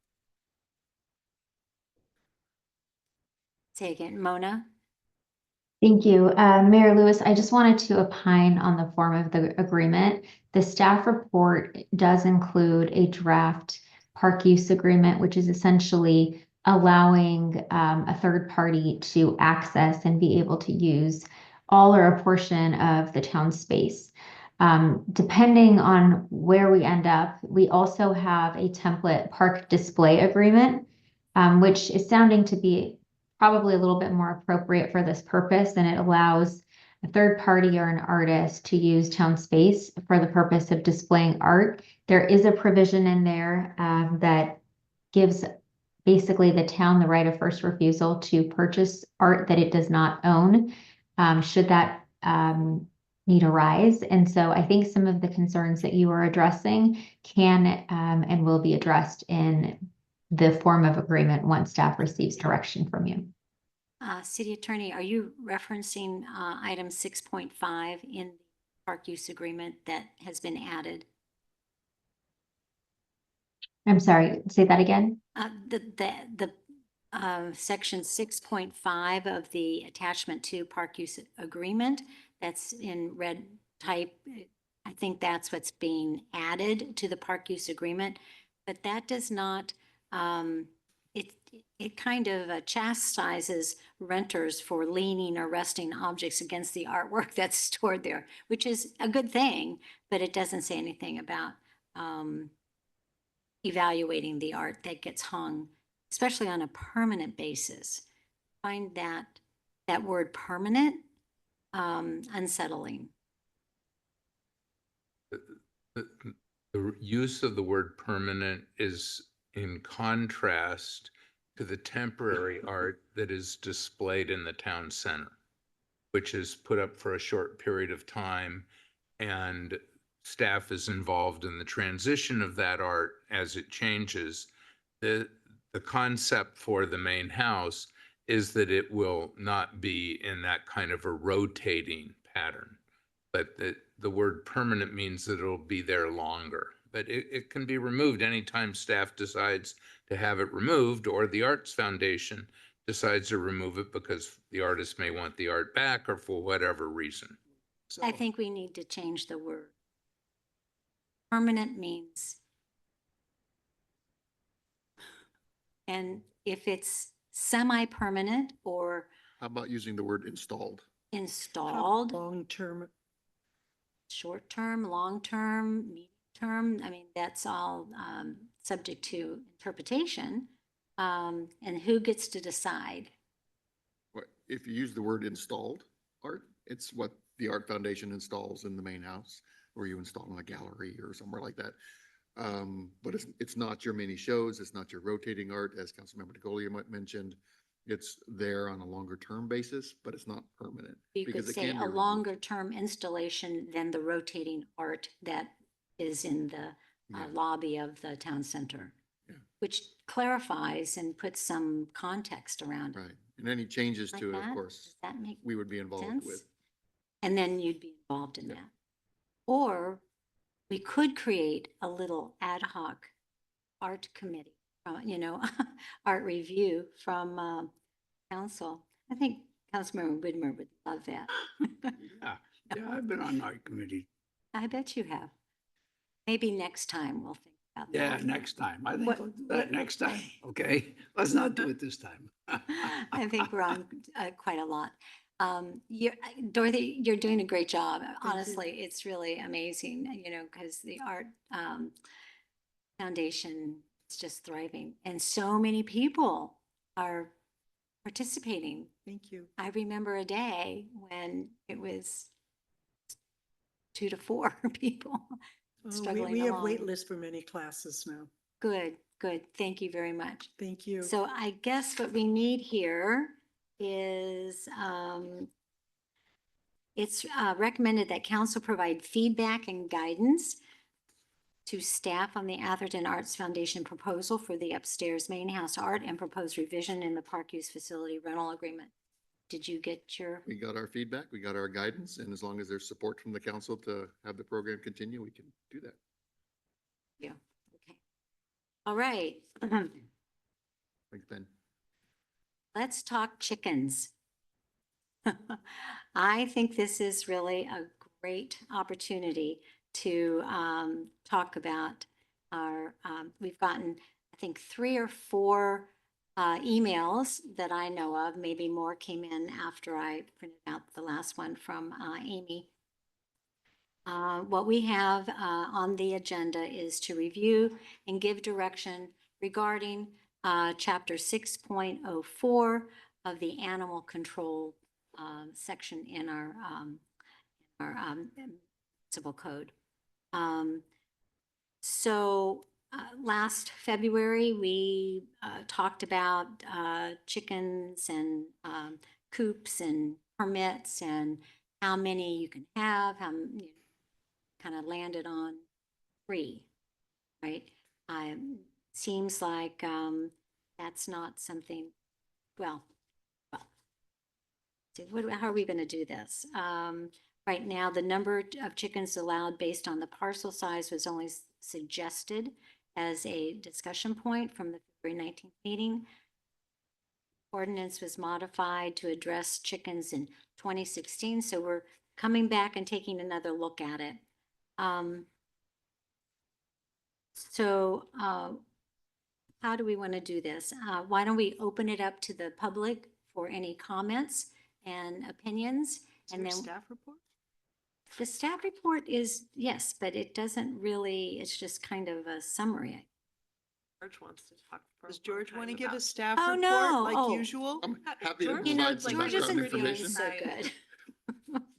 Say again, Mona? Thank you. Mayor Lewis, I just wanted to opine on the form of the agreement. The staff report does include a draft park use agreement, which is essentially allowing a third party to access and be able to use all or a portion of the town space. Depending on where we end up, we also have a template park display agreement, which is sounding to be probably a little bit more appropriate for this purpose, and it allows a third party or an artist to use town space for the purpose of displaying art. There is a provision in there that gives basically the town the right of first refusal to purchase art that it does not own, should that need arise. And so I think some of the concerns that you are addressing can and will be addressed in the form of agreement once staff receives direction from you. City Attorney, are you referencing item 6.5 in the park use agreement that has been added? I'm sorry, say that again. The section 6.5 of the attachment to park use agreement, that's in red type. I think that's what's being added to the park use agreement, but that does not, it kind of chastises renters for leaning or resting objects against the artwork that's stored there, which is a good thing, but it doesn't say anything about evaluating the art that gets hung, especially on a permanent basis. I find that word permanent unsettling. The use of the word permanent is in contrast to the temporary art that is displayed in the town center, which is put up for a short period of time, and staff is involved in the transition of that art as it changes. The The concept for the main house is that it will not be in that kind of a rotating pattern. But the word permanent means that it'll be there longer. But it can be removed anytime staff decides to have it removed, or the Arts Foundation decides to remove it because the artist may want the art back or for whatever reason. I think we need to change the word. Permanent means, and if it's semi-permanent or How about using the word installed? installed, Long-term, short-term, long-term, medium-term, I mean, that's all subject to interpretation. And who gets to decide? What, if you use the word installed art, it's what the Art Foundation installs in the main house, or you install in a gallery or somewhere like that. But it's not your mini shows, it's not your rotating art, as Councilmember DeGolia mentioned. It's there on a longer term basis, but it's not permanent. You could because it say can be a removed. longer term installation than the rotating art that is in the Yeah. lobby of the town center. Yeah. Which clarifies and puts some context around it. Right, and any changes Like to it, that? of course, Does that make we would be involved sense? with. And then you'd be involved in Yeah. that. Or we could create a little ad hoc art committee, art review from council. I think Councilmember Whitmer would love that. Yeah, I've been on art committee. I bet you have. Maybe next time we'll think about that. Yeah, next time. I think What- we'll do that next time, okay? Let's not do it this time. I think we're on quite a lot. Dorothy, you're doing a great job. Honestly, it's really amazing, because the Art Foundation is just thriving and so many people are participating. thank you. I remember a day when it was 2 to 4 people Oh, struggling we have along. wait lists for many classes now. Good, good. Thank you very much. Thank you. So I guess what we need here is, it's recommended that council provide feedback and guidance to staff on the Atherton Arts Foundation proposal for the upstairs main house art and proposed revision in the park use facility rental agreement. Did you get your? We got our feedback, we got our guidance, and as long as there's support from the council to have the program continue, we can do that. Yeah, okay. All right. Thanks, Ben. Let's talk chickens. I think this is really a great opportunity to talk about our, we've gotten, I think, 3 or 4 emails that I know of. Maybe more came in after I printed out the last one from Amy. What we have on the agenda is to review and give direction regarding Chapter 6.04 of the Animal Control section in our municipal code. Last February, we talked about chickens and coops and permits and how many you can have, kind of landed on 3, right? Seems like that's not something, well, so how are we going to do this? Right now, the number of chickens allowed based on the parcel size was only suggested as a discussion point from the February 19th meeting. Ordinance was modified to address chickens in 2016, so we're coming back and taking another look at it. How do we want to do this? Why don't we open it up to the public for any comments and opinions? And then Staff report? the staff report is, yes, but it doesn't really, it's just kind of a summary. George wants to talk. for a Does long George time want to give about- a staff Oh, report no. like Oh. usual? I'm happy to George- provide some George isn't background doing information. so good.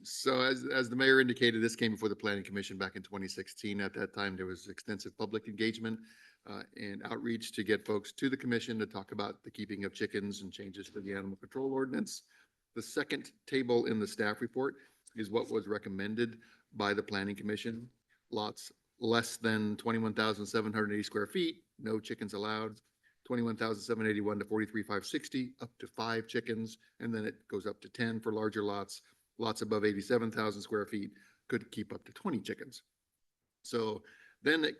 So as the mayor indicated, this came before the planning commission back in 2016. At that time, there was extensive public engagement and outreach to get folks to the commission to talk about the keeping of chickens and changes to the animal control ordinance. The second table in the staff report is what was recommended by the planning commission. Lots less than 21,780 square feet, no chickens allowed. 21,781 to 43,560, up to 5 chickens, and then it goes up to 10 for larger lots. Lots above 87,000 square feet could keep up to 20 chickens. So then it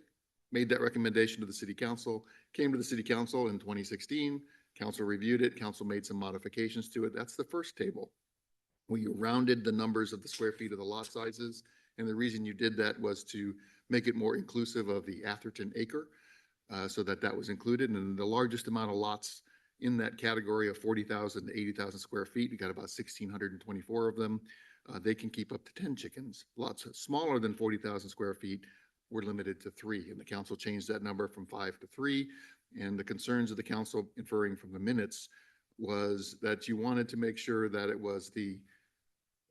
made that recommendation to the city council, came to the city council in 2016. Council reviewed it. Council made some modifications to it. That's the first table. We rounded the numbers of the square feet of the lot sizes. And the reason you did that was to make it more inclusive of the Atherton acre, so that that was included. And the largest amount of lots in that category of 40,000 to 80,000 square feet, you got about 1,624 of them. They can keep up to 10 chickens. Lots smaller than 40,000 square feet were limited to 3. And the council changed that number from 5 to 3. And the concerns of the council, inferring from the minutes, was that you wanted to make sure that it was the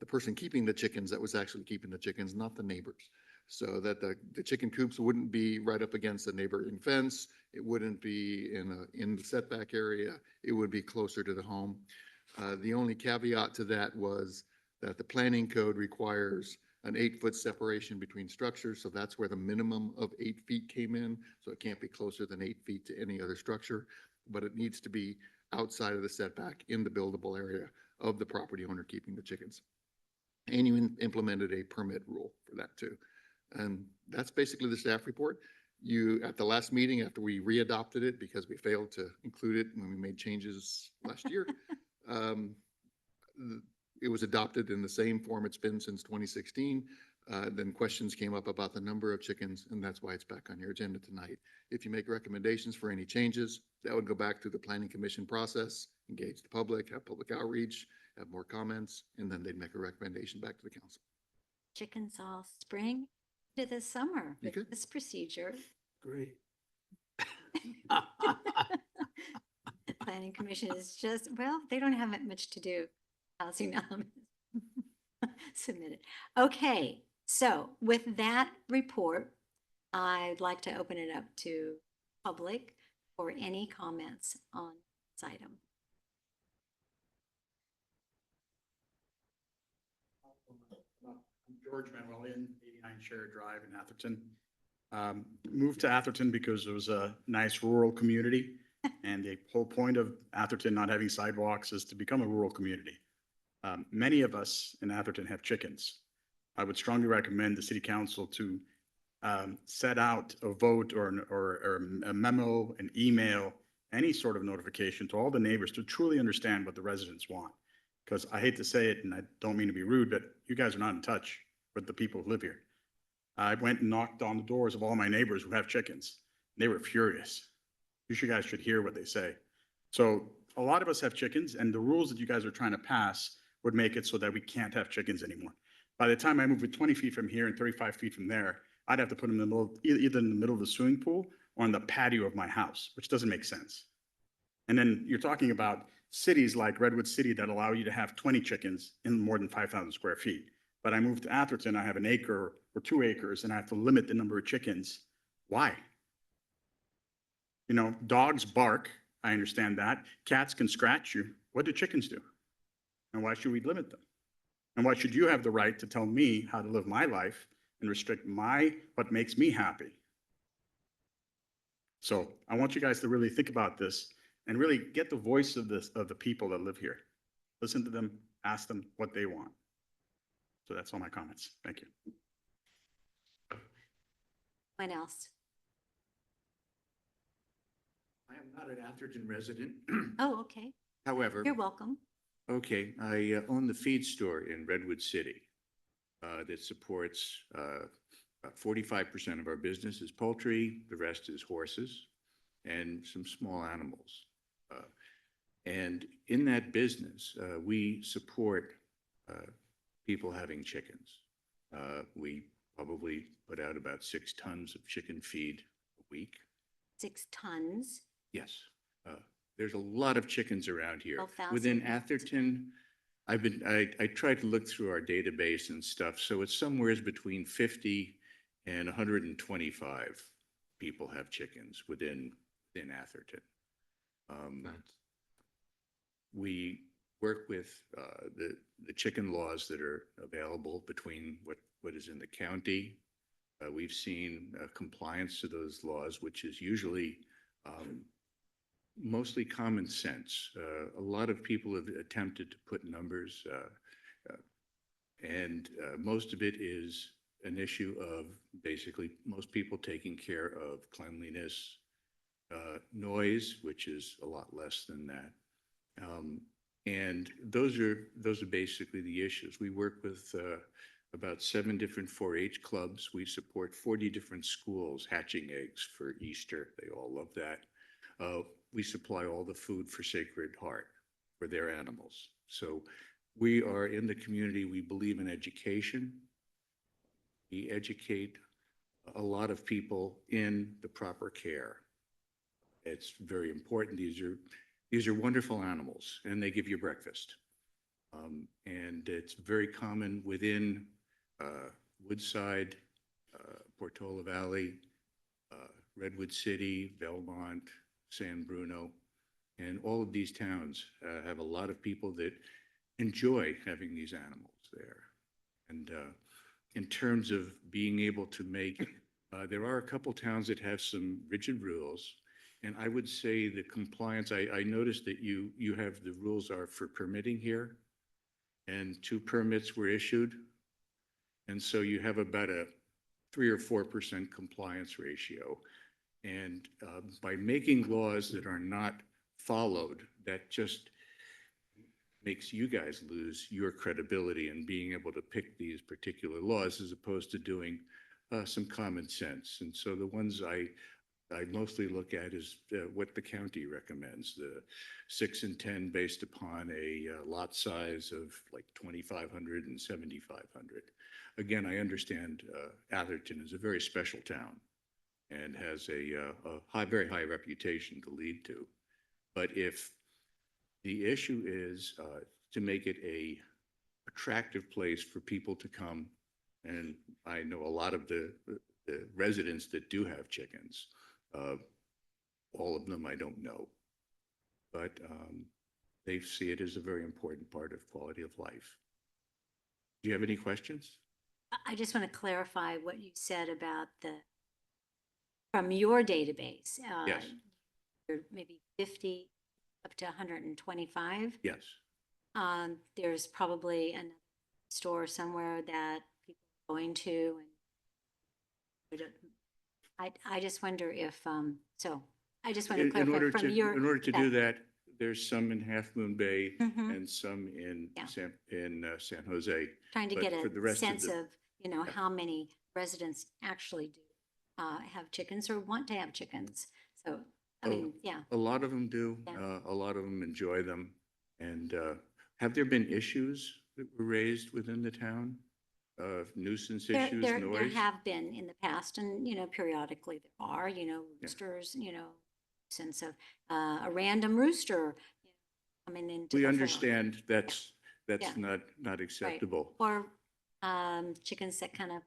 person keeping the chickens that was actually keeping the chickens, not the neighbors. So that the chicken coops wouldn't be right up against the neighboring fence. It wouldn't be in the setback area. It would be closer to the home. The only caveat to that was that the planning code requires an 8-foot separation between structures. So that's where the minimum of 8 feet came in. So it can't be closer than 8 feet to any other structure, but it needs to be outside of the setback in the buildable area of the property owner keeping the chickens. And you implemented a permit rule for that too. And that's basically the staff report. You, at the last meeting, after we readopted it because we failed to include it when we made changes last year, it was adopted in the same form it's been since 2016. Then questions came up about the number of chickens, and that's why it's back on your agenda tonight. If you make recommendations for any changes, that would go back through the planning commission process, engage the public, have public outreach, have more comments, and then they'd make a recommendation back to the council. Chickens all spring to the summer You with good? this procedure. Great. The planning commission is just, well, they don't have much to do. Housing elements submitted. Okay, so with that report, I'd like to open it up to public for any comments on this item. I'm George Manuelian, 89 Share Drive in Atherton. Moved to Atherton because it was a nice rural community, and the whole point of Atherton not having sidewalks is to become a rural community. Many of us in Atherton have chickens. I would strongly recommend the city council to set out a vote or a memo, an email, any sort of notification to all the neighbors to truly understand what the residents want. Because I hate to say it, and I don't mean to be rude, but you guys are not in touch with the people who live here. I went and knocked on the doors of all my neighbors who have chickens. They were furious. You guys should hear what they say. So a lot of us have chickens, and the rules that you guys are trying to pass would make it so that we can't have chickens anymore. By the time I move it 20 feet from here and 35 feet from there, I'd have to put them in the middle, either in the middle of the swimming pool or on the patio of my house, which doesn't make sense. And then you're talking about cities like Redwood City that allow you to have 20 chickens in more than 5,000 square feet. But I moved to Atherton, I have an acre or 2 acres, and I have to limit the number of chickens. Why? You know, dogs bark, I understand that. Cats can scratch you. What do chickens do? And why should we limit them? And why should you have the right to tell me how to live my life and restrict what makes me happy? So I want you guys to really think about this and really get the voice of the people that live here. Listen to them, ask them what they want. So that's all my comments. Thank you. What else? I am not an Atherton resident. Oh, okay. However, You're welcome. okay, I own the feed store in Redwood City that supports 45% of our business is poultry, the rest is horses and some small animals. And in that business, we support people having chickens. We probably put out about 6 tons of chicken feed a week. 6 tons. Yes. There's a lot of chickens around here. 12,000 Within pounds. Atherton, I tried to look through our database and stuff. So it's somewhere between 50 and 125 people have chickens within Atherton. We work with the chicken laws that are available between what is in the county. We've seen compliance to those laws, which is usually mostly common sense. A lot of people have attempted to put numbers, and most of it is an issue of basically most people taking care of cleanliness, noise, which is a lot less than that. And those are basically the issues. We work with about 7 different 4-H clubs. We support 40 different schools hatching eggs for Easter. They all love that. We supply all the food for Sacred Heart for their animals. So we are in the community. We believe in education. We educate a lot of people in the proper care. It's very important. These are wonderful animals, and they give you breakfast. And it's very common within Woodside, Portola Valley, Redwood City, Belmont, San Bruno, and all of these towns have a lot of people that enjoy having these animals there. And in terms of being able to make, there are a couple towns that have some rigid rules. And I would say the compliance, I noticed that you have the rules are for permitting here, and 2 permits were issued. And so you have about a 3 or 4% compliance ratio. And by making laws that are not followed, that just makes you guys lose your credibility in being able to pick these particular laws as opposed to doing some common sense. And so the ones I mostly look at is what the county recommends, the 6 and 10 based upon a lot size of like 2,500 and 7,500. Again, I understand Atherton is a very special town and has a very high reputation to lead to. But if the issue is to make it a attractive place for people to come, and I know a lot of the residents that do have chickens, all of them I don't know, but they see it as a very important part of quality of life. Do you have any questions? I just want to clarify what you said about from your database. Yes. Maybe 50 up to 125. Yes. There's probably a store somewhere that people are going to. And I just wonder if, so I just want to clarify from your. In order to do that, there's some in Half Moon Bay Mhm. and some in Yeah. San Jose. Trying to But get for the a rest sense the- of, how many residents actually do have chickens or want to have chickens. So, I Oh, mean, yeah. A lot of them do. Yeah. A lot of them enjoy them. And have there been issues that were raised within the town? Nuisance issues, There noise? have been in the past, and, periodically there are, roosters, sense of a random rooster coming into We the floor. understand that's Yeah. not acceptable. Or chickens that kind of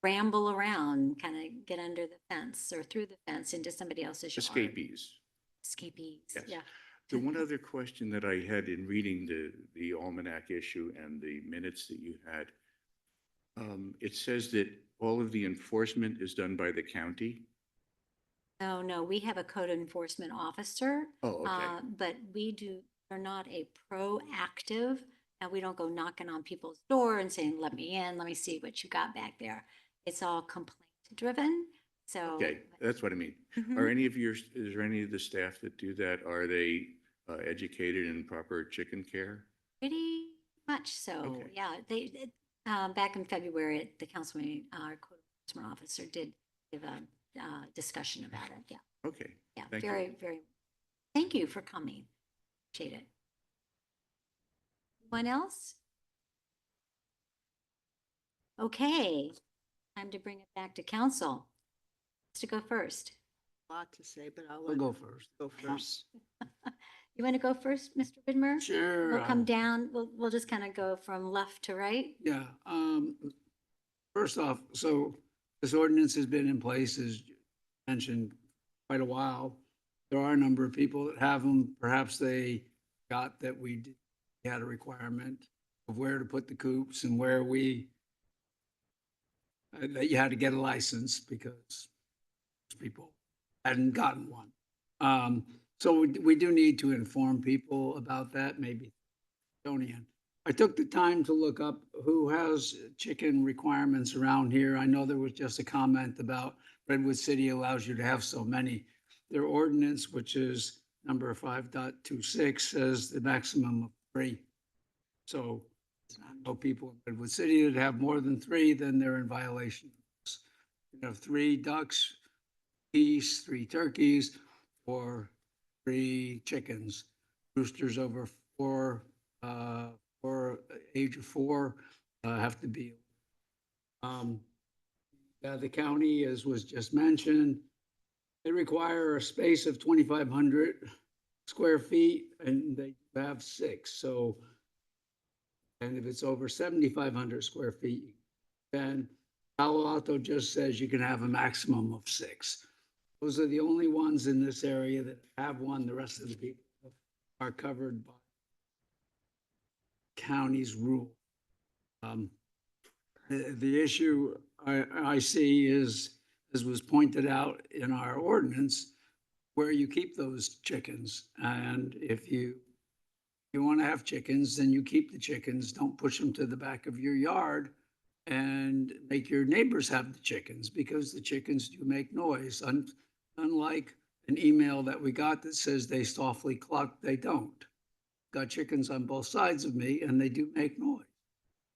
ramble around, kind of get under the fence or through the fence into somebody else's yard. Escapees. Escapees, Yes. yeah. The one other question that I had in reading the almanac issue and the minutes that you had, it says that all of the enforcement is done by the county. No, we have a code enforcement officer. Oh, okay. But we're not a proactive, and we don't go knocking on people's door and saying, let me in, let me see what you got back there. It's all complaint driven, so. Okay, that's what I mean. Mhm. Is there any of the staff that do that? Are they educated in proper chicken care? Pretty much so, Okay. yeah. Back in February, at the council meeting, our code enforcement officer did give a discussion about it, yeah. Okay. Yeah, Thank you. very, very, thank you for coming. Appreciate it. Anyone else? Okay, time to bring it back to council. Who's to go first? A lot to say, but I'll I'll let go first. go first. You want to go first, Mr. Widmer? Sure. We'll come down, we'll just kind of go from left to right. Yeah, first off, so this ordinance has been in place, as mentioned, quite a while. There are a number of people that have them. Perhaps they got that we had a requirement of where to put the coops and where that you had to get a license because people hadn't gotten one. So we do need to inform people about that, maybe. Tonian. I took the time to look up who has chicken requirements around here. I know there was just a comment about Redwood City allows you to have so many. Their ordinance, which is number 5.26, says the maximum of 3. So I know people in Redwood City that have more than 3, then they're in violation. You have 3 ducks, geese, 3 turkeys, or 3 chickens. Roosters over 4, or age of 4, have to be. The county, as was just mentioned, they require a space of 2,500 square feet, and they have 6. So, and if it's over 7,500 square feet, then Palo Alto just says you can have a maximum of 6. Those are the only ones in this area that have one. The rest of the people are covered by county's rule. The issue I see is, as was pointed out in our ordinance, where you keep those chickens. And if you want to have chickens, then you keep the chickens. Don't push them to the back of your yard and make your neighbors have the chickens, because the chickens do make noise. Unlike an email that we got that says they softly cluck, they don't. Got chickens on both sides of me, and they do make noise.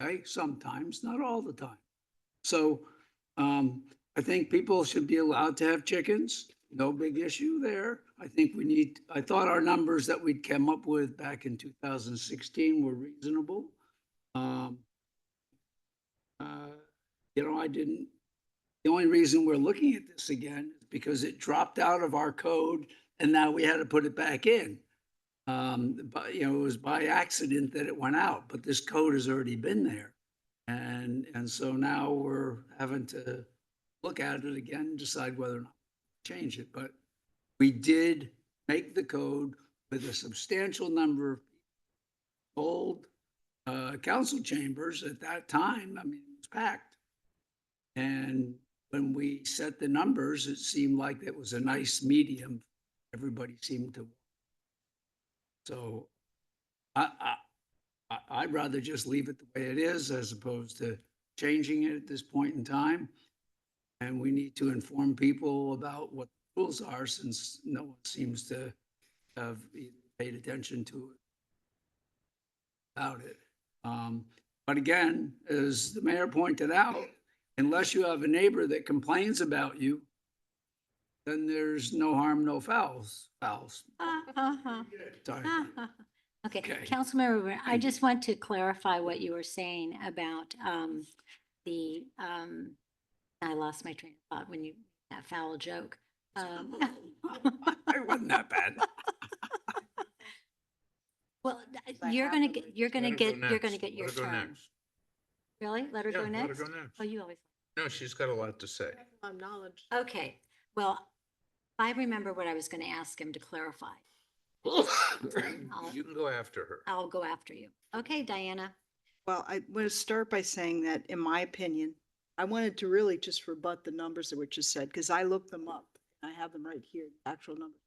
Okay, sometimes, not all the time. So I think people should be allowed to have chickens. No big issue there. I thought our numbers that we'd come up with back in 2016 were reasonable. The only reason we're looking at this again is because it dropped out of our code and now we had to put it back in. But it was by accident that it went out, but this code has already been there. And so now we're having to look at it again and decide whether or not to change it. But we did make the code with a substantial number of old council chambers at that time. I mean, it was packed. And when we set the numbers, it seemed like it was a nice medium. Everybody seemed to. So I'd rather just leave it the way it is as opposed to changing it at this point in time. And we need to inform people about what the rules are, since no one seems to have paid attention to it about it. But again, as the mayor pointed out, unless you have a neighbor that complains about you, then there's no harm, no fouls. Sorry. Okay, Okay. Councilmember, Rivera, I just want to clarify what you were saying about I lost my train of thought when you, that foul joke. It wasn't that bad. Well, Let you're her gonna go get your next. your Let her go turn. next. Really? Let her Yeah, go let next? her go next. Oh, you always. No, she's got a lot to say. Knowledge. Okay, well, I remember what I was gonna ask him to clarify. You can go after her. I'll go after you. Okay, Diana. Well, I want to start by saying that, in my opinion, I wanted to really just rebut the numbers that were just said, because I looked them up. I have them right here, the actual numbers.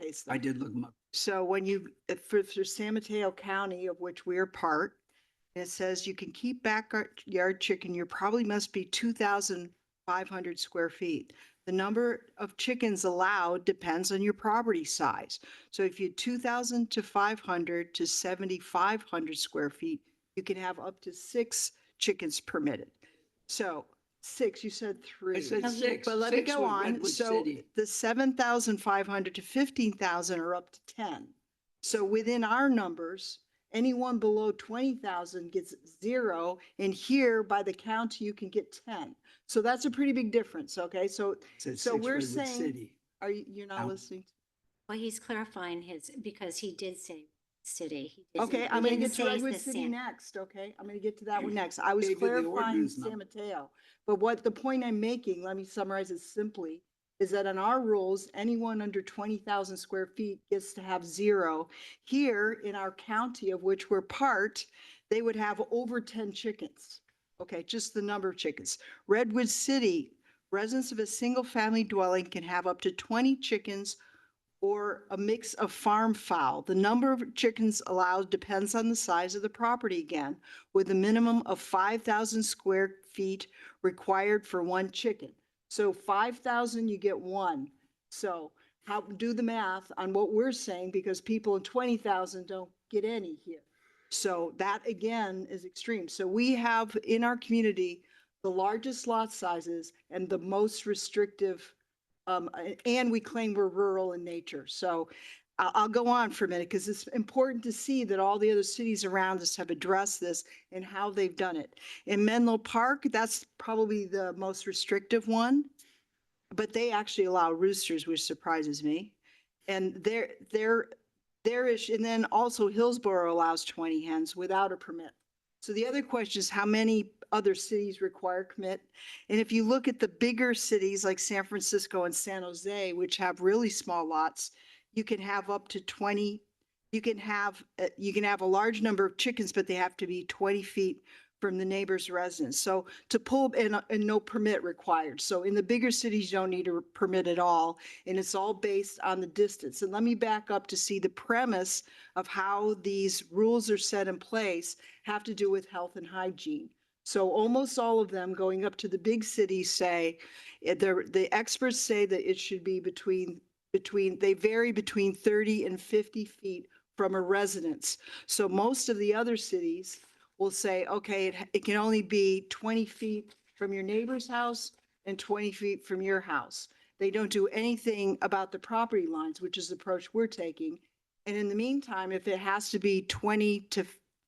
Paste them. I did look them up. So when you, for San Mateo County, of which we're part, it says you can keep backyard chicken, you probably must be 2,500 square feet. The number of chickens allowed depends on your property size. So if you 2,000 to 500 to 7,500 square feet, you can have up to 6 chickens permitted. So 6, you said 3. I said 6. But let me 6 go with on. Redwood So City. the 7,500 to 15,000 are up to 10. So within our numbers, anyone below 20,000 gets 0. And here by the county, you can get 10. So that's a pretty big difference. Okay. So Said so 6 we're Redwood saying, City. you're not Out. listening? Well, he's clarifying his, because he did say city. He didn't- Okay, he I'm gonna didn't get to say Redwood the City San- next, okay? I'm gonna get to that one next. I was Gave you the clarifying ordinance San number. Mateo. But what the point I'm making, let me summarize it simply, is that in our rules, anyone under 20,000 square feet gets to have 0. Here in our county, of which we're part, they would have over 10 chickens. Okay, just the number of chickens. Redwood City, residents of a single family dwelling can have up to 20 chickens or a mix of farm fowl. The number of chickens allowed depends on the size of the property again, with a minimum of 5,000 square feet required for one chicken. So 5,000, you get one. So how, do the math on what we're saying, because people in 20,000 don't get any here. So that again is extreme. So we have in our community the largest lot sizes and the most restrictive, and we claim we're rural in nature. So I'll go on for a minute because it's important to see that all the other cities around us have addressed this and how they've done it. In Menlo Park, that's probably the most restrictive one, but they actually allow roosters, which surprises me. And and then also Hillsborough allows 20 hens without a permit. So the other question is how many other cities require permit? And if you look at the bigger cities like San Francisco and San Jose, which have really small lots, you can have up to 20. You can have a large number of chickens, but they have to be 20 feet from the neighbor's residence. So to pull and no permit required. So in the bigger cities, you don't need a permit at all. And it's all based on the distance. And let me back up to see the premise of how these rules are set in place have to do with health and hygiene. So almost all of them going up to the big cities say, the experts say that it should be they vary between 30 and 50 feet from a residence. So most of the other cities will say, okay, it can only be 20 feet from your neighbor's house and 20 feet from your house. They don't do anything about the property lines, which is the approach we're taking. And in the meantime, if it has to be 20 to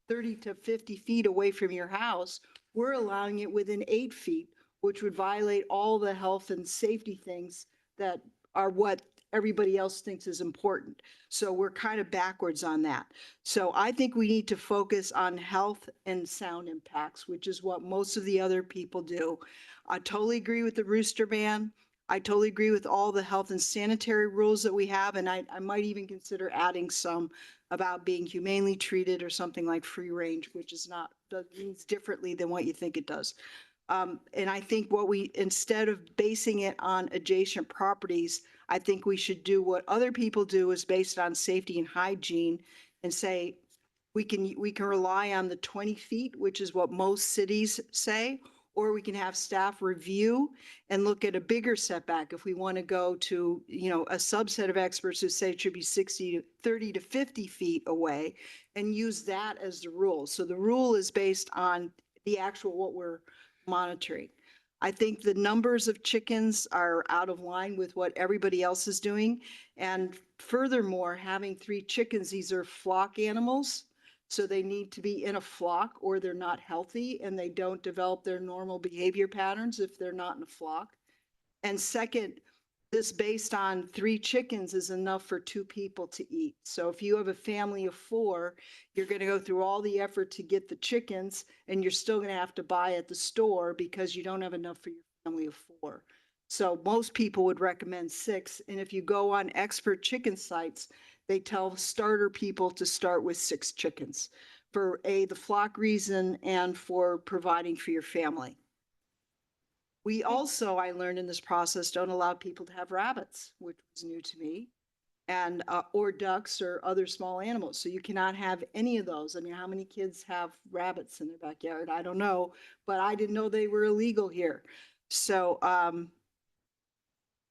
30 to 50 feet away from your house, we're allowing it within 8 feet, which would violate all the health and safety things that are what everybody else thinks is important. So we're kind of backwards on that. So I think we need to focus on health and sound impacts, which is what most of the other people do. I totally agree with the rooster ban. I totally agree with all the health and sanitary rules that we have. And I might even consider adding some about being humanely treated or something like free range, which is not, means differently than what you think it does. And I think instead of basing it on adjacent properties, I think we should do what other people do is based on safety and hygiene and say, we can rely on the 20 feet, which is what most cities say, or we can have staff review and look at a bigger setback if we want to go to, a subset of experts who say it should be 30 to 50 feet away and use that as the rule. So the rule is based on the actual what we're monitoring. I think the numbers of chickens are out of line with what everybody else is doing. And furthermore, having 3 chickens, these are flock animals. So they need to be in a flock or they're not healthy and they don't develop their normal behavior patterns if they're not in a flock. And second, this based on 3 chickens is enough for 2 people to eat. So if you have a family of 4, you're going to go through all the effort to get the chickens and you're still going to have to buy at the store because you don't have enough for your family of 4. So most people would recommend 6. And if you go on expert chicken sites, they tell starter people to start with 6 chickens for the flock reason and for providing for your family. We also, I learned in this process, don't allow people to have rabbits, which was new to me, and or ducks or other small animals. So you cannot have any of those. I mean, how many kids have rabbits in their backyard? I don't know, but I didn't know they were illegal here. So,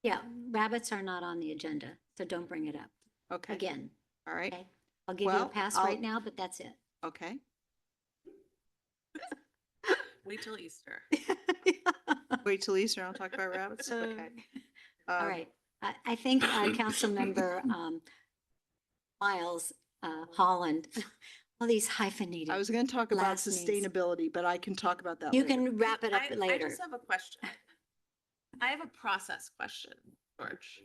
yeah, rabbits are not on the agenda, so don't bring it up okay. again. All right. Okay? I'll give you a pass right now, but that's it. Okay. Wait till Easter. Wait till Easter. I'll talk about rabbits. Okay. All right. I think Councilmember Miles Holland, all these hyphenated. I was going to talk about last names. sustainability, but I can talk about that You later. can wrap it up I later. just have a question. I have a process question, George.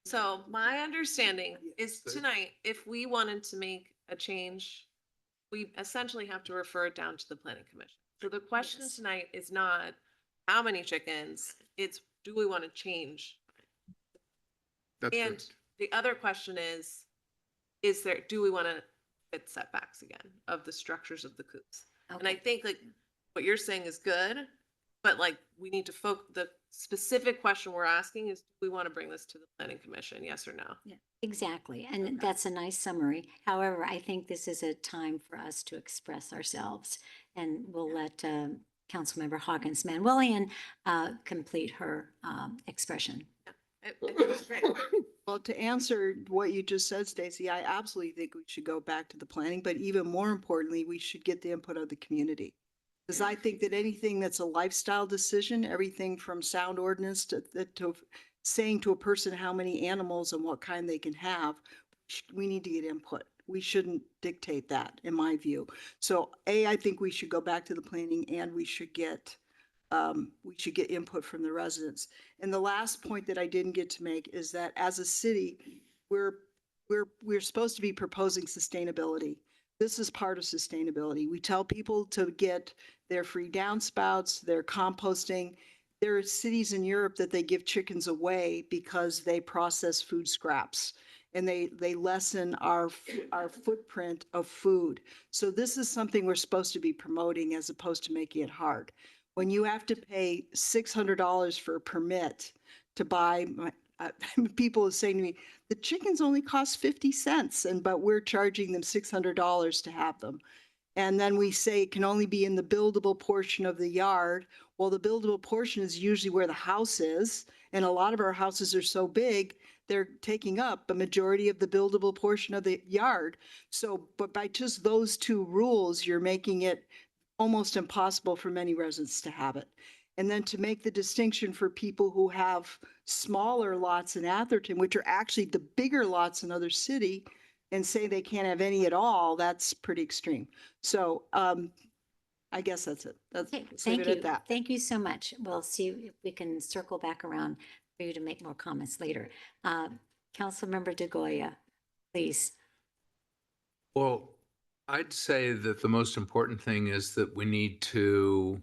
So my understanding is tonight, if we wanted to make a change, we essentially have to refer it down to the planning commission. So the question tonight is not how many chickens, it's do we want to change? That's And correct. the other question is do we want to fit setbacks again of the structures of the coops? And I think like what you're saying is good. But like, we need to the specific question we're asking is, do we want to bring this to the planning commission? Yes or no? Yeah, exactly. And that's a nice summary. However, I think this is a time for us to express ourselves, and we'll let Councilmember Hawkins Manuelian complete her expression. I think it's great. Well, to answer what you just said, Stacy, I absolutely think we should go back to the planning, but even more importantly, we should get the input of the community. Because I think that anything that's a lifestyle decision, everything from sound ordinance to saying to a person how many animals and what kind they can have, we need to get input. We shouldn't dictate that, in my view. So I think we should go back to the planning, and we should get input from the residents. And the last point that I didn't get to make is that as a city, we're supposed to be proposing sustainability. This is part of sustainability. We tell people to get their free downspouts, their composting. There are cities in Europe that they give chickens away because they process food scraps, and they lessen our footprint of food. So this is something we're supposed to be promoting as opposed to making it hard. When you have to pay $600 for a permit to buy, people are saying to me, the chickens only cost 50 cents, but we're charging them $600 to have them. And then we say it can only be in the buildable portion of the yard. Well, the buildable portion is usually where the house is. And a lot of our houses are so big, they're taking up a majority of the buildable portion of the yard. So, but by just those two rules, you're making it almost impossible for many residents to have it. And then to make the distinction for people who have smaller lots in Atherton, which are actually the bigger lots in other city, and say they can't have any at all, that's pretty extreme. So I guess that's it. Okay, Let's thank leave it you. at that. Thank you so much. We'll see if we can circle back around for you to make more comments later. Councilmember DeGoya, please. Well, I'd say that the most important thing is that we need to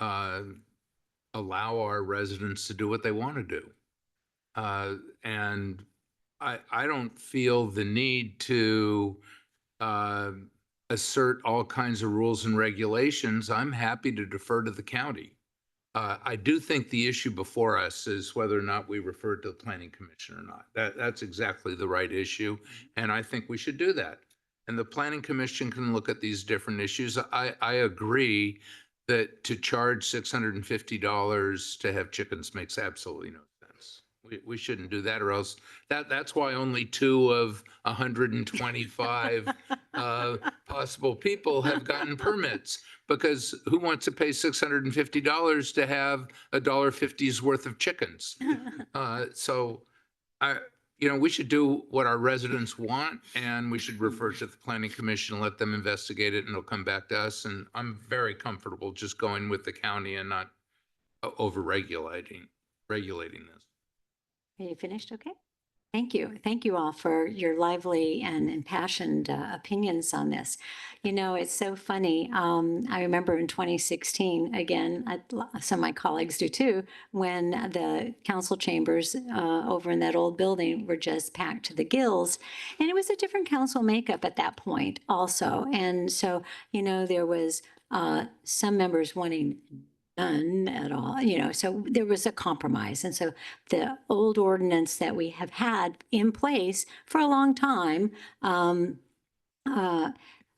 allow our residents to do what they want to do. And I don't feel the need to assert all kinds of rules and regulations. I'm happy to defer to the county. I do think the issue before us is whether or not we refer to the planning commission or not. That's exactly the right issue, and I think we should do that. And the planning commission can look at these different issues. I agree that to charge $650 to have chickens makes absolutely no sense. We shouldn't do that, or else that's why only 2 of 125 possible people have gotten permits, because who wants to pay $650 to have $1.50's worth of chickens? So we should do what our residents want, and we should refer to the planning commission, let them investigate it, and it'll come back to us. And I'm very comfortable just going with the county and not regulating this. Are you finished? Okay. Thank you. Thank you all for your lively and impassioned opinions on this. You know, it's so funny. I remember in 2016, again, some of my colleagues do too, when the council chambers over in that old building were just packed to the gills. And it was a different council makeup at that point also. And so, there was some members wanting none at all, so there was a compromise. And so the old ordinance that we have had in place for a long time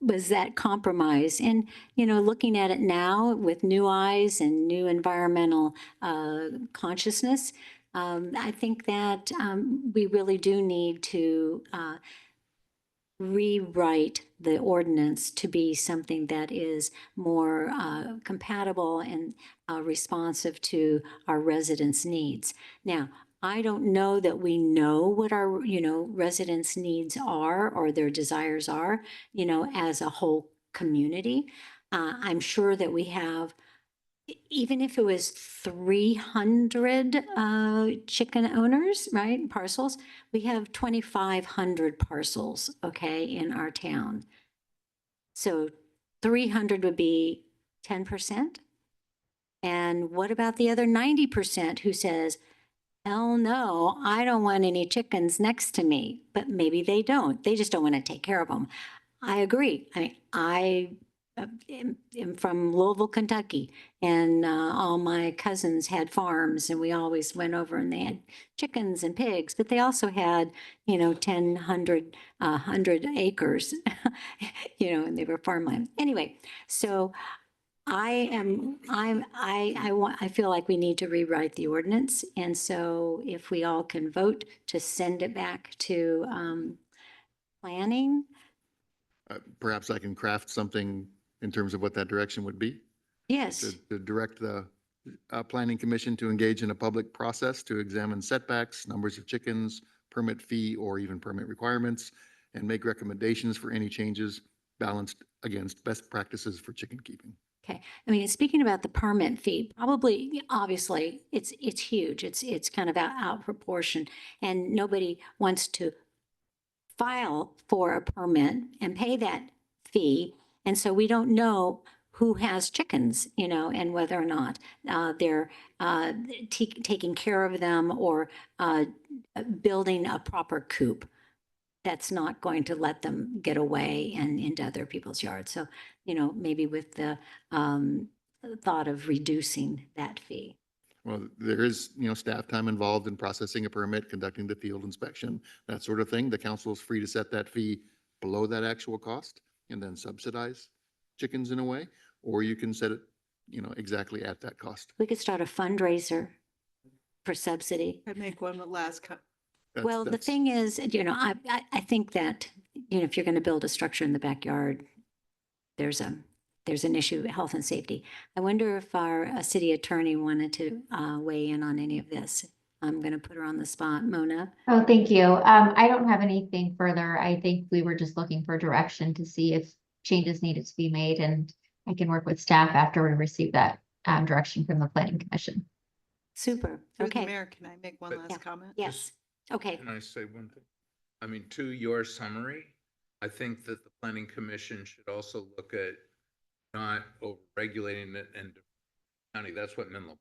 was that compromise. And, looking at it now with new eyes and new environmental consciousness, I think that we really do need to rewrite the ordinance to be something that is more compatible and responsive to our residents' needs. Now, I don't know that we know what our, residents' needs are or their desires are, as a whole community. I'm sure that we have, even if it was 300 chicken owners, right, parcels, we have 2,500 parcels, okay, in our town. So 300 would be 10%. And what about the other 90% who says, hell no, I don't want any chickens next to me? But maybe they don't. They just don't want to take care of them. I agree. I am from Louisville, Kentucky, and all my cousins had farms, and we always went over and they had chickens and pigs, but they also had, 10, 100 acres, and they were farmland. Anyway, so I feel like we need to rewrite the ordinance. And so if we all can vote to send it back to planning. Perhaps I can craft something in terms of what that direction would be. Yes, To direct the planning commission to engage in a public process to examine setbacks, numbers of chickens, permit fee, or even permit requirements, and make recommendations for any changes balanced against best practices for chicken keeping. okay. I mean, speaking about the permit fee, probably, obviously, it's huge. It's kind of out proportion, and nobody wants to file for a permit and pay that fee. And so we don't know who has chickens, and whether or not they're taking care of them or building a proper coop that's not going to let them get away and into other people's yards. So, maybe with the thought of reducing that fee. Well, there is, staff time involved in processing a permit, conducting the field inspection, that sort of thing. The council is free to set that fee below that actual cost and then subsidize chickens in a way, or you can set it, exactly at that cost. We could start a fundraiser for subsidy. I make one last Well, the thing is, I think that, if you're going to build a structure in the backyard, there's an issue of health and safety. I wonder if our city attorney wanted to weigh in on any of this. I'm going to put her on the spot. Mona? Oh, thank you. I don't have anything further. I think we were just looking for direction to see if changes needed to be made, and I can work with staff after we receive that direction from the planning commission. Super. Through the Okay. mayor, can I make one But- last Yeah. comment? Yes. Okay. Can I say one thing? I mean, to your summary, I think that the planning commission should also look at not over-regulating it and county. That's what Menlo Park.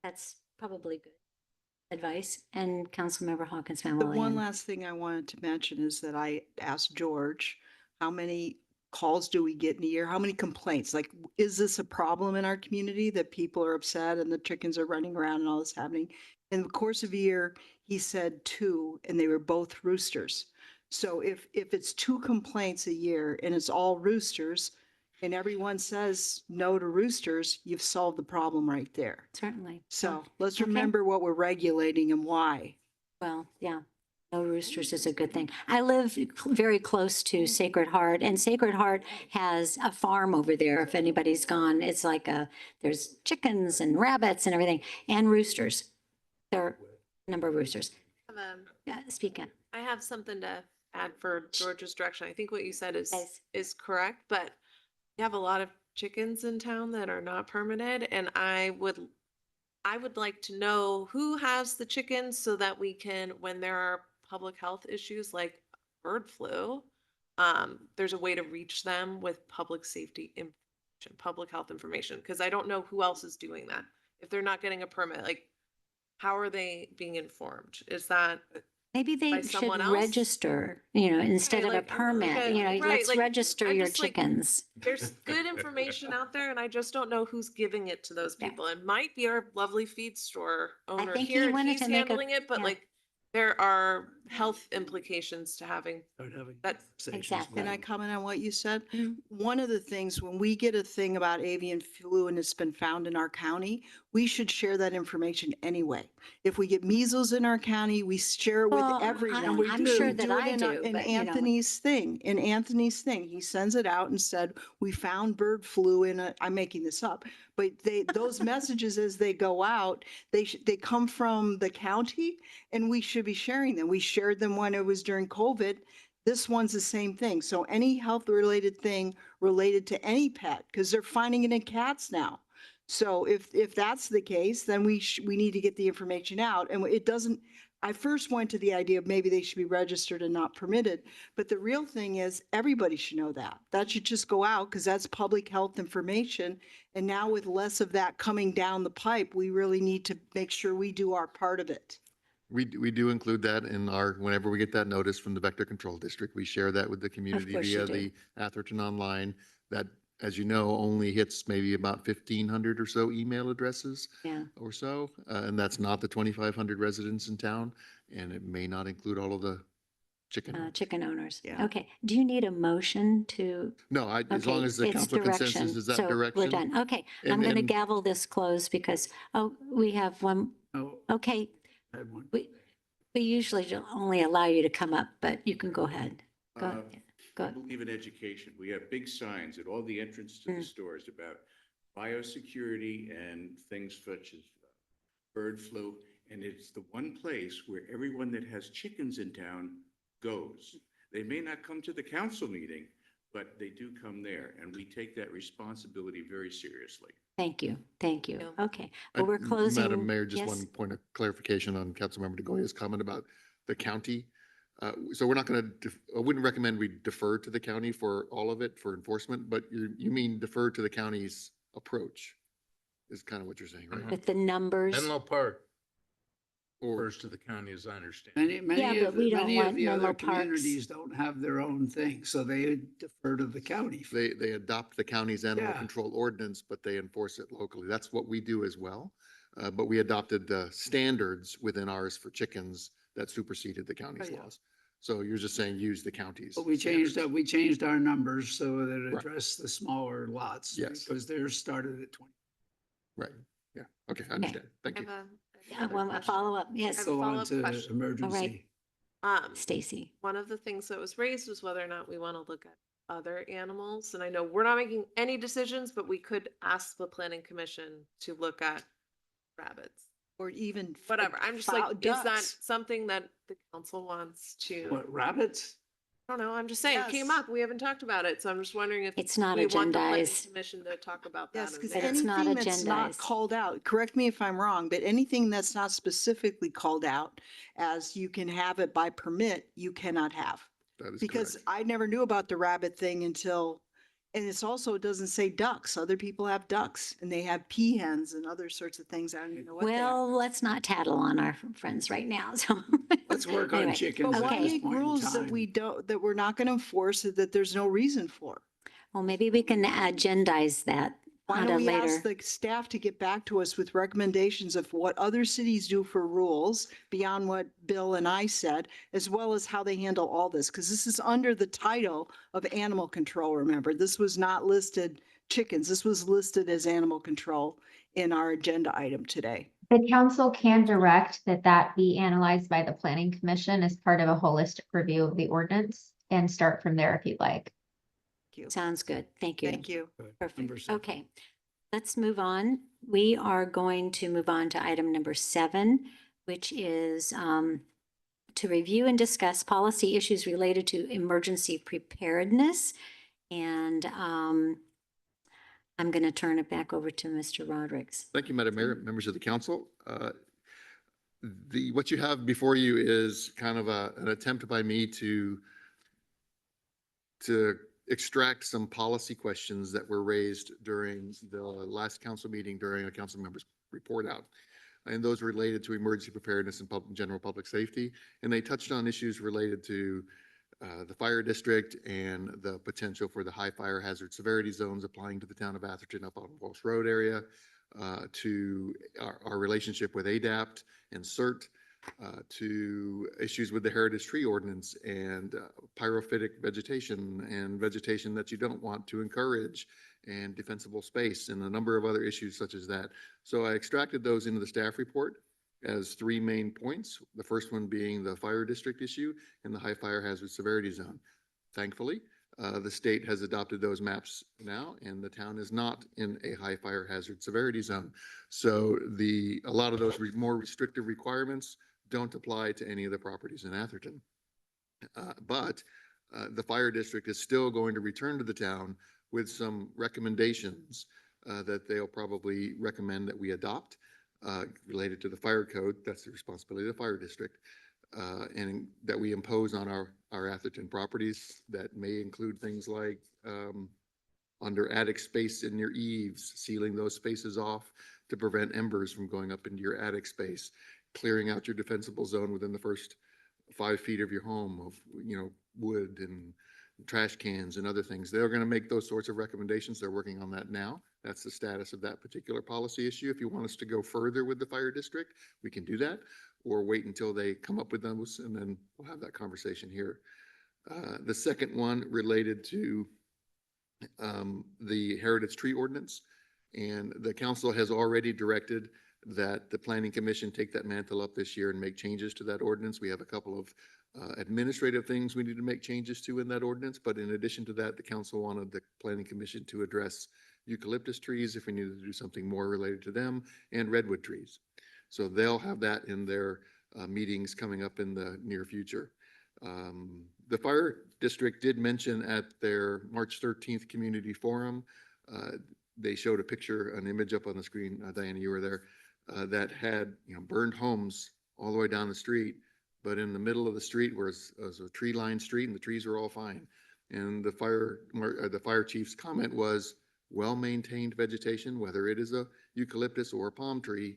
That's probably good advice. And Councilmember Hawkins The Van one Willen. last thing I wanted to mention is that I asked George, how many calls do we get in a year? How many complaints? Like, is this a problem in our community that people are upset and the chickens are running around and all this happening? In the course of a year, he said 2, and they were both roosters. So if it's 2 complaints a year and it's all roosters, and everyone says no to roosters, you've solved the problem right there. Certainly. So let's Okay. remember what we're regulating and why. Well, yeah, no roosters is a good thing. I live very close to Sacred Heart, and Sacred Heart has a farm over there. If anybody's gone, it's like there's chickens and rabbits and everything, and roosters. There are a number of roosters. Yeah, speak in. I have something to add for George's direction. I think what you said Yes. is correct, but we have a lot of chickens in town that are not permitted, and I would like to know who has the chickens so that we can, when there are public health issues like bird flu, there's a way to reach them with public safety information, public health information, because I don't know who else is doing that. If they're not getting a permit, like, how are they being informed? Is that Maybe by they should someone else? register, instead of a Right, like, permit, right, let's like, register I'm your just like, chickens. there's good information out there, and I just don't know who's giving it to those Yeah. people. It might be our lovely feed store owner think he here, and wanted he's to make a- handling it, but yeah. like, there are health implications to having that. Exactly. Can I comment on what you said? Mhm. One of the things, when we get a thing about avian flu and it's been found in our county, we should share that information anyway. If we get measles in our county, we share it with Well, everyone. I'm sure that it I in do, In but, Anthony's thing, he sends it out and said, we found bird flu I'm making this up, but those messages as they go out, they come from the county, and we should be sharing them. We shared them when it was during COVID. This one's the same thing. So any health related thing related to any pet, because they're finding it in cats now. So if that's the case, then we need to get the information out. And it doesn't, I first went to the idea of maybe they should be registered and not permitted. But the real thing is everybody should know that. That should just go out because that's public health information. And now with less of that coming down the pipe, we really need to make sure we do our part of it. We do include that in our, whenever we get that notice from the Vector Control District, we share that with the community course you via do. the Atherton Online. That, as you know, only hits maybe about 1,500 or so email addresses Yeah. or so. And that's not the 2,500 residents in town. And it may not include all of the chicken. Chicken owners. Yeah. Okay. Do you need a motion to? No, as long Okay, as the it's council consensus direction. is that So direction. we're done. Okay, I'm And- going to and- gavel this closed because, we have one. Oh, Okay, I had one. we usually don't only allow you to come up, but you can go ahead. Go Uh, ahead. Go I ahead. believe in education. We have big signs at all the entrances to the Mm. stores about biosecurity and things such as bird flu. And it's the one place where everyone that has chickens in town goes. They may not come to the council meeting, but they do come there. And we take that responsibility very seriously. Thank you. Thank you. Yeah. Okay, well, we're closing. Madam Mayor, just Yes? one point of clarification on Councilmember DeGoya's comment about the county. So we're not going to, I wouldn't recommend we defer to the county for all of it for enforcement, but you mean defer to the county's approach is kind of what you're saying, right? With the numbers. Menlo Park Or refers to the county, as I understand. Many but of, we don't many want of the other Menlo Parks. communities don't have their own thing, so they defer to the county. they adopt the county's animal Yeah. control ordinance, but they enforce it locally. That's what we do as well. But we adopted the standards within ours for chickens that superseded the county's Yeah. laws. So you're just saying use the county's. But we changed, standards. we changed our numbers so that it Right. addressed the smaller lots. Yes. Because theirs started at 20. Right, yeah, okay, I understand. Thank I you. have Yeah, another one question. follow-up. I Yes, have a Go on follow-up to question. emergency. Stacy. One of the things that was raised was whether or not we want to look at other animals. And I know we're not making any decisions, but we could ask the planning commission to look at rabbits. Or even. Whatever. I'm just like, is that something that the council wants to? What, rabbits? I don't know. I'm just saying, it came Yes. up. We haven't talked about it. So I'm just wondering if It's not we want the planning agendized. commission to talk about that. Yes, and because But maybe- it's not anything that's not agendized. called out, correct me if I'm wrong, but anything that's not specifically called out as you can have it by permit, you cannot have. That is Because correct. I never knew about the rabbit thing until, and it's also, it doesn't say ducks. Other people have ducks and they have peahens and other sorts of things. I don't even know what they are. Well, let's not tattle on our friends right now, so. Let's work on Anyway, chickens But at why this make point in rules that time. we don't, that we're not going to enforce, that there's no reason for? Well, maybe we can agendize that Why at don't a we later. ask the staff to get back to us with recommendations of what other cities do for rules beyond what Bill and I said, as well as how they handle all this? Because this is under the title of animal control, remember? This was not listed chickens. This was listed as animal control in our agenda item today. The council can direct that be analyzed by the planning commission as part of a holistic review of the ordinance and start from there if you'd like. Thank you. Sounds good. Thank you. Thank you. Number Perfect. seven. Okay, let's move on. We are going to move on to item number 7, which is to review and discuss policy issues related to emergency preparedness. And I'm going to turn it back over to Mr. Rodericks. Thank you, Madam Mayor, members of the council. What you have before you is kind of an attempt by me to extract some policy questions that were raised during the last council meeting during a council member's report out. And those related to emergency preparedness and general public safety. And they touched on issues related to the fire district and the potential for the high fire hazard severity zones applying to the town of Atherton up on Walsh Road area, to our relationship with ADAPT and CERT, to issues with the heritage tree ordinance and pyrophytic vegetation and vegetation that you don't want to encourage and defensible space and a number of other issues such as that. So I extracted those into the staff report as 3 main points. The first one being the fire district issue and the high fire hazard severity zone. Thankfully, the state has adopted those maps now and the town is not in a high fire hazard severity zone. So a lot of those more restrictive requirements don't apply to any of the properties in Atherton. But the fire district is still going to return to the town with some recommendations that they'll probably recommend that we adopt related to the fire code. That's the responsibility of the fire district. And that we impose on our Atherton properties that may include things like under attic space in your eaves, sealing those spaces off to prevent embers from going up into your attic space. clearing out your defensible zone within the first 5 feet of your home of, wood and trash cans and other things. They're going to make those sorts of recommendations. They're working on that now. That's the status of that particular policy issue. If you want us to go further with the fire district, we can do that, or wait until they come up with those, and then we'll have that conversation here. The second one related to the heritage tree ordinance, and the council has already directed that the planning commission take that mantle up this year and make changes to that ordinance. We have a couple of administrative things we need to make changes to in that ordinance, but in addition to that, the council wanted the planning commission to address eucalyptus trees if we needed to do something more related to them, and redwood trees. So they'll have that in their meetings coming up in the near future. The fire district did mention at their March 13th community forum, they showed a picture, an image up on the screen, Diana, you were there, that had burned homes all the way down the street, but in the middle of the street was a tree-lined street, and the trees were all fine. And the fire chief's comment was, well-maintained vegetation, whether it is a eucalyptus or a palm tree,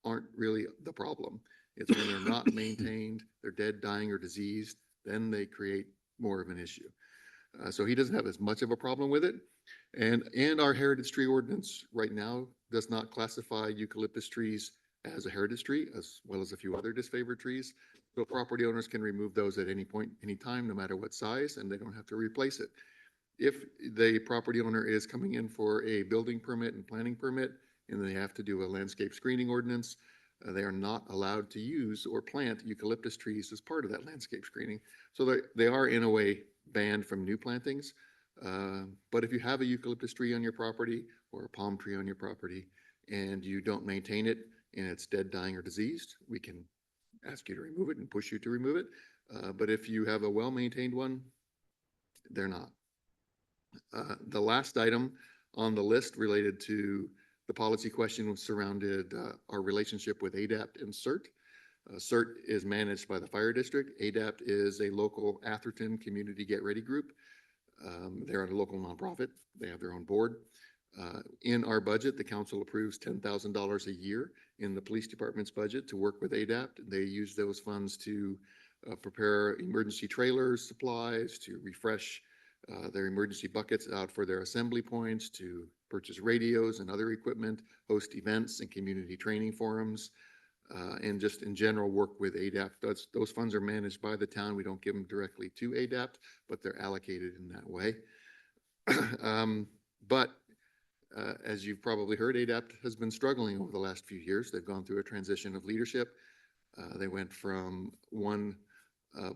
aren't really the problem. It's when they're not maintained, they're dead, dying, or diseased, then they create more of an issue. So he doesn't have as much of a problem with it. And our heritage tree ordinance right now does not classify eucalyptus trees as a heritage tree, as well as a few other disfavored trees. So property owners can remove those at any point, any time, no matter what size, and they don't have to replace it. If the property owner is coming in for a building permit and planning permit, and they have to do a landscape screening ordinance, they are not allowed to use or plant eucalyptus trees as part of that landscape screening. So they are in a way banned from new plantings. But if you have a eucalyptus tree on your property or a palm tree on your property and you don't maintain it and it's dead, dying, or diseased, we can ask you to remove it and push you to remove it. But if you have a well-maintained one, they're not. The last item on the list related to the policy question surrounded our relationship with ADAPT and CERT. CERT is managed by the fire district. ADAPT is a local Atherton community get ready group. They're a local nonprofit. They have their own board. In our budget, the council approves $10,000 a year in the police department's budget to work with ADAPT. They use those funds to prepare emergency trailers, supplies, to refresh their emergency buckets out for their assembly points, to purchase radios and other equipment, host events and community training forums, and just in general work with ADAPT. Those funds are managed by the town. We don't give them directly to ADAPT, but they're allocated in that way. As you've probably heard, ADAPT has been struggling over the last few years. They've gone through a transition of leadership. They went from one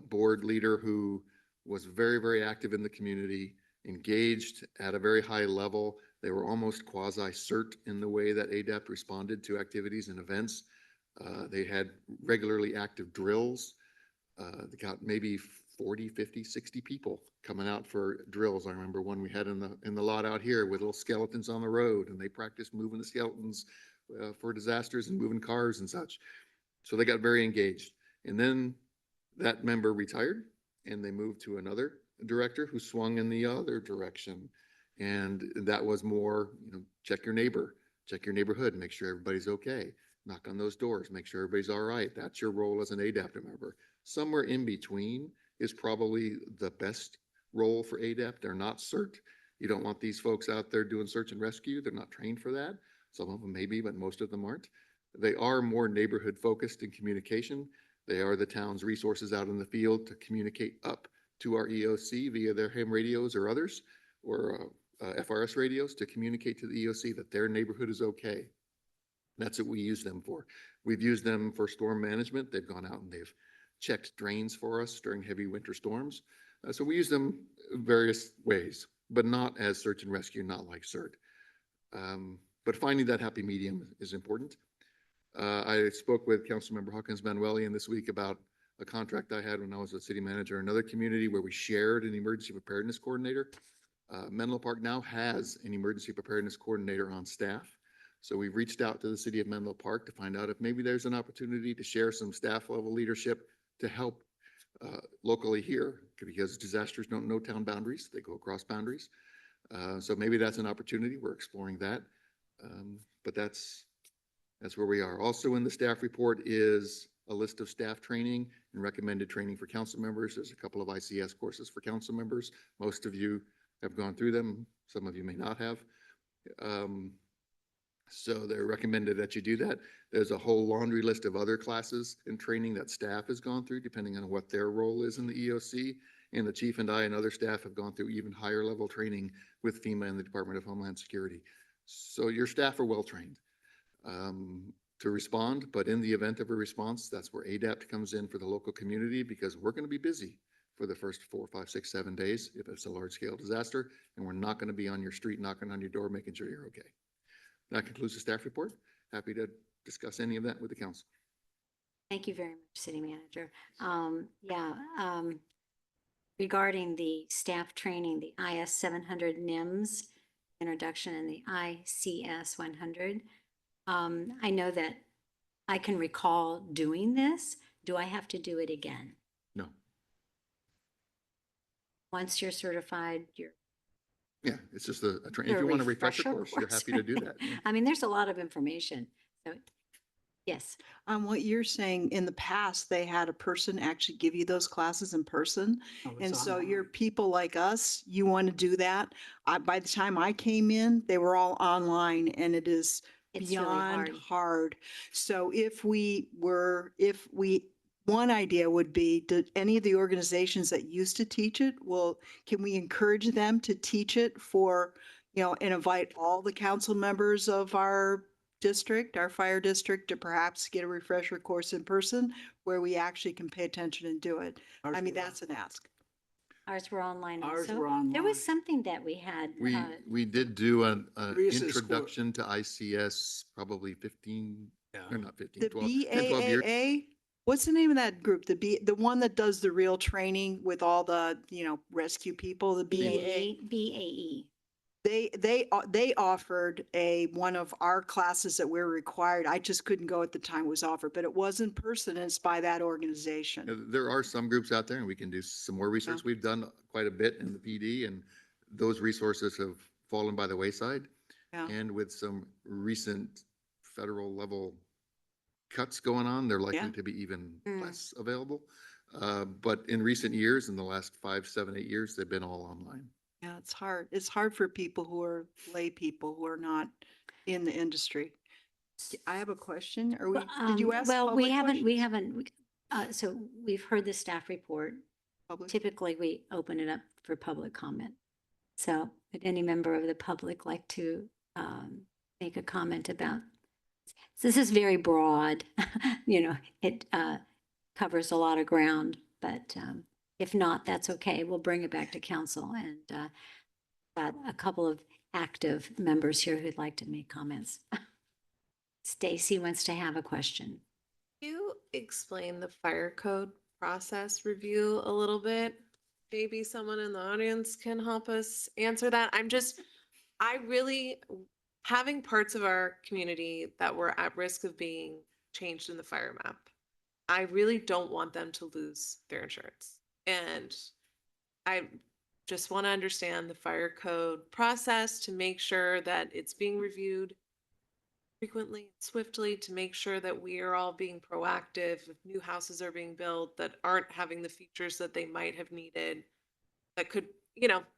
board leader who was very, very active in the community, engaged at a very high level. They were almost quasi-CERT in the way that ADAPT responded to activities and events. They had regularly active drills. They got maybe 40, 50, 60 people coming out for drills. I remember one we had in the lot out here with little skeletons on the road, and they practiced moving the skeletons for disasters and moving cars and such. So they got very engaged. And then that member retired, and they moved to another director who swung in the other direction. And that was more, check your neighbor, check your neighborhood, make sure everybody's okay. Knock on those doors, make sure everybody's all right. That's your role as an ADAPT member. Somewhere in between is probably the best role for ADAPT. They're not CERT. You don't want these folks out there doing search and rescue. They're not trained for that. Some of them maybe, but most of them aren't. They are more neighborhood focused in communication. They are the town's resources out in the field to communicate up to our EOC via their ham radios or others, or FRS radios, to communicate to the EOC that their neighborhood is okay. That's what we use them for. We've used them for storm management. They've gone out and they've checked drains for us during heavy winter storms. So we use them various ways, but not as search and rescue, not like CERT. But finding that happy medium is important. I spoke with Councilmember Hawkins Manuelian this week about a contract I had when I was a city manager in another community where we shared an emergency preparedness coordinator. Menlo Park now has an emergency preparedness coordinator on staff. So we've reached out to the city of Menlo Park to find out if maybe there's an opportunity to share some staff level leadership to help locally here, because disasters don't know town boundaries, they go across boundaries. So maybe that's an opportunity. We're exploring that. But that's That's where we are. Also in the staff report is a list of staff training and recommended training for council members. There's a couple of ICS courses for council members. Most of you have gone through them. Some of you may not have. So they're recommended that you do that. There's a whole laundry list of other classes and training that staff has gone through, depending on what their role is in the EOC. And the chief and I and other staff have gone through even higher level training with FEMA and the Department of Homeland Security. So your staff are well-trained to respond, but in the event of a response, that's where ADAPT comes in for the local community, because we're going to be busy for the first 4, 5, 6, 7 days if it's a large-scale disaster, and we're not going to be on your street knocking on your door making sure you're okay. That concludes the staff report. Happy to discuss any of that with the council. Thank you very much, City Manager. Regarding the staff training, the IS 700 NIMS introduction and the ICS 100, I know that I can recall doing this. Do I have to do it again? No. Once you're certified, Yeah, it's just a training. If you want to refresh a course, you're happy to do that. Yeah. I mean, there's a lot of information. So, yes. What you're saying, in the past, they had a person actually give you those classes in person. And so you're people like us, you want to do that. By the time I came in, they were all online, and it's It's really beyond hard. hard. So one idea would be, do any of the organizations that used to teach it, can we encourage them to teach it for, and invite all the council members of our district, our fire district, to perhaps get a refresher course in person where we actually can pay attention and do it. I mean, that's an ask. Ours were online Ours also. were online. There was something that we had. We did do an Recent introduction to ICS probably 15, or not 15, The 12 years. BAAA, what's the name of that group? The one that does the real training with all the, rescue people, the BAA. BAE. They offered one of our classes that we're required. I just couldn't go at the time it was offered, but it was in person, and it's by that organization. There are some groups out there, and we can do some more research. We've done quite a bit in the PD, and those resources have fallen by the wayside. Yeah. And with some recent federal level cuts going on, they're likely Yeah. to be even less available. But in recent years, in the last 5, 7, 8 years, they've been all online. Yeah, it's hard. It's hard for people who are lay people who are not in the industry. I have a question. Did you ask? Well, we public haven't, so we've heard the staff report. Public? Typically, we open it up for public comment. So would any member of the public like to make a comment about? This is very broad, it covers a lot of ground, but if not, that's okay. We'll bring it back to council, and got a couple of active members here who'd like to make comments. Stacy wants to have a question. Can you explain the fire code process review a little bit? Maybe someone in the audience can help us answer that. Having parts of our community that were at risk of being changed in the fire map, I really don't want them to lose their insurance. And I just want to understand the fire code process to make sure that it's being reviewed frequently, swiftly, to make sure that we are all being proactive. If new houses are being built that aren't having the features that they might have needed, that could,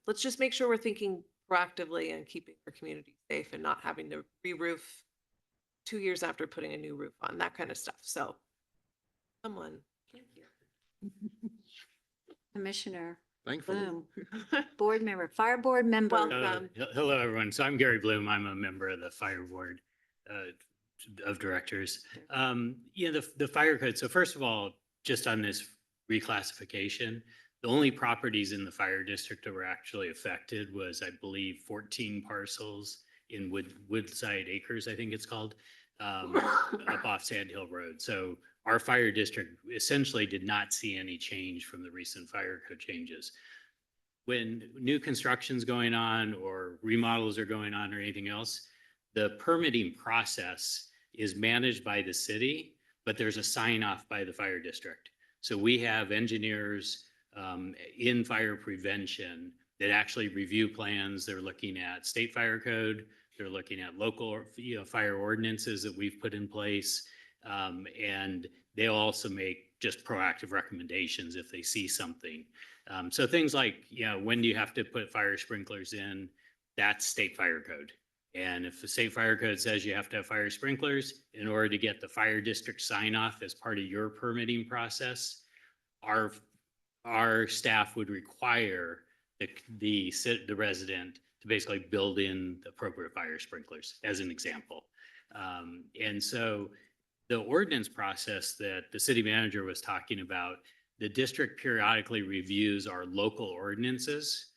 let's just make sure we're thinking proactively and keeping our community safe and not having to re-roof 2 years after putting a new roof on, that kind of stuff. So someone. Commissioner Thankfully. Bloom, board member, fire board member. Welcome. Hello, everyone. So I'm Gary Bloom. I'm a member of the Fire Board of Directors. The fire code. So first of all, just on this reclassification, the only properties in the fire district that were actually affected was, I believe, 14 parcels in Woodside Acres, I think it's called, up off Sand Hill Road. So our fire district essentially did not see any change from the recent fire code changes. When new construction's going on or remodels are going on or anything else, the permitting process is managed by the city, but there's a sign off by the fire district. So we have engineers in fire prevention that actually review plans. They're looking at state fire code. They're looking at local, fire ordinances that we've put in place. And they'll also make just proactive recommendations if they see something. So things like, when do you have to put fire sprinklers in? That's state fire code. And if the state fire code says you have to have fire sprinklers in order to get the fire district sign off as part of your permitting process, our staff would require the resident to basically build in the appropriate fire sprinklers, as an example. And so the ordinance process that the city manager was talking about, the district periodically reviews our local ordinances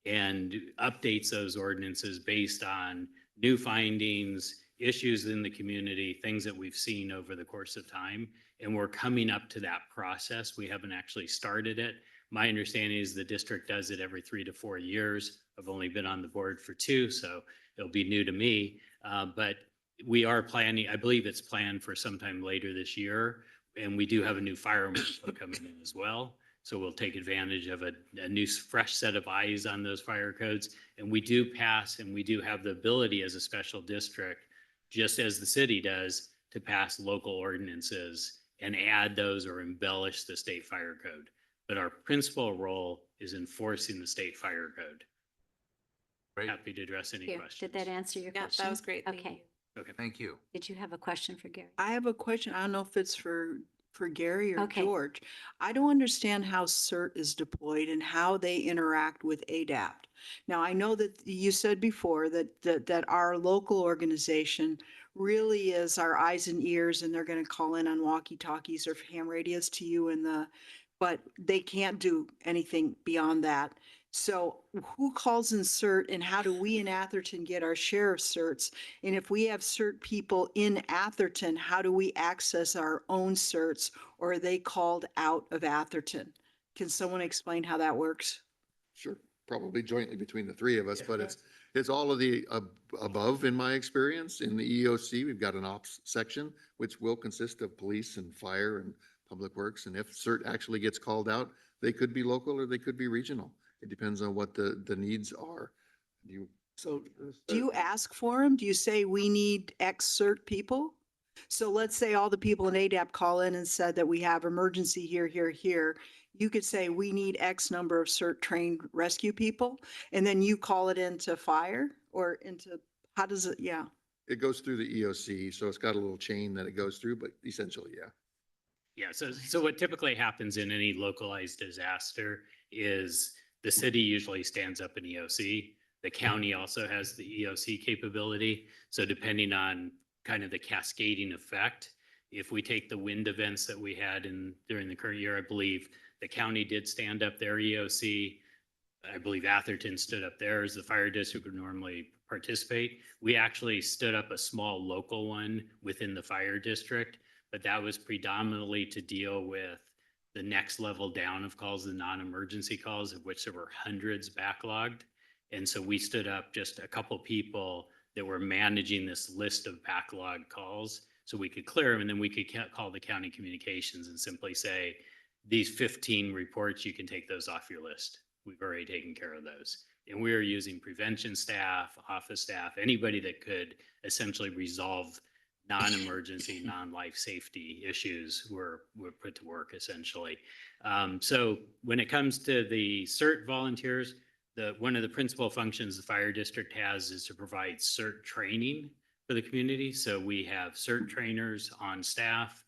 and updates those ordinances based on new findings, issues in the community, things that we've seen over the course of time. And we're coming up to that process. We haven't actually started it. My understanding is the district does it every 3 to 4 years. I've only been on the board for 2, so it'll be new to me. But we are planning, I believe it's planned for sometime later this year. And we do have a new fire marshal coming in as well. So we'll take advantage of a new fresh set of eyes on those fire codes. And we do pass, and we do have the ability as a special district, just as the city does, to pass local ordinances and add those or embellish the state fire code. But our principal role is enforcing the state fire code. Great. Happy to address any Here, questions. did that answer your Yeah, question? that was great. Thank Okay. you. Okay. Thank you. Did you have a question for Gary? I have a question. I don't know if it's for Gary or Okay. George. I don't understand how CERT is deployed and how they interact with ADAPT. Now, I know that you said before that our local organization really is our eyes and ears, and they're going to call in on walkie-talkies or ham radios to you but they can't do anything beyond that. So who calls in CERT, and how do we in Atherton get our share of CERTs? And if we have CERT people in Atherton, how do we access our own CERTs, or are they called out of Atherton? Can someone explain how that works? Sure, probably jointly between the three of us, but it's all of the above in my experience. In the EOC, we've got an ops section, which will consist of police and fire and public works. And if CERT actually gets called out, they could be local or they could be regional. It depends on what the needs are. Do you ask for them? Do you say we need X CERT people? So let's say all the people in ADAP call in and said that we have emergency here, here, here. You could say we need X number of CERT trained rescue people, and then you call it into fire or into, how does it, yeah. It goes through the EOC, so it's got a little chain that it goes through, but essentially, yeah. Yeah, so what typically happens in any localized disaster is the city usually stands up an EOC. The county also has the EOC capability. So depending on kind of the cascading effect, if we take the wind events that we had during the current year, I believe the county did stand up their EOC. I believe Atherton stood up theirs. The fire district would normally participate. We actually stood up a small local one within the fire district, but that was predominantly to deal with the next level down of calls, the non-emergency calls, of which there were hundreds backlogged. And so we stood up just a couple people that were managing this list of backlog calls so we could clear them. And then we could call the county communications and simply say, these 15 reports, you can take those off your list. We've already taken care of those. And we are using prevention staff, office staff, anybody that could essentially resolve non-emergency, non-life safety issues were put to work essentially. So when it comes to the CERT volunteers, one of the principal functions the fire district has is to provide CERT training for the community. So we have CERT trainers on staff.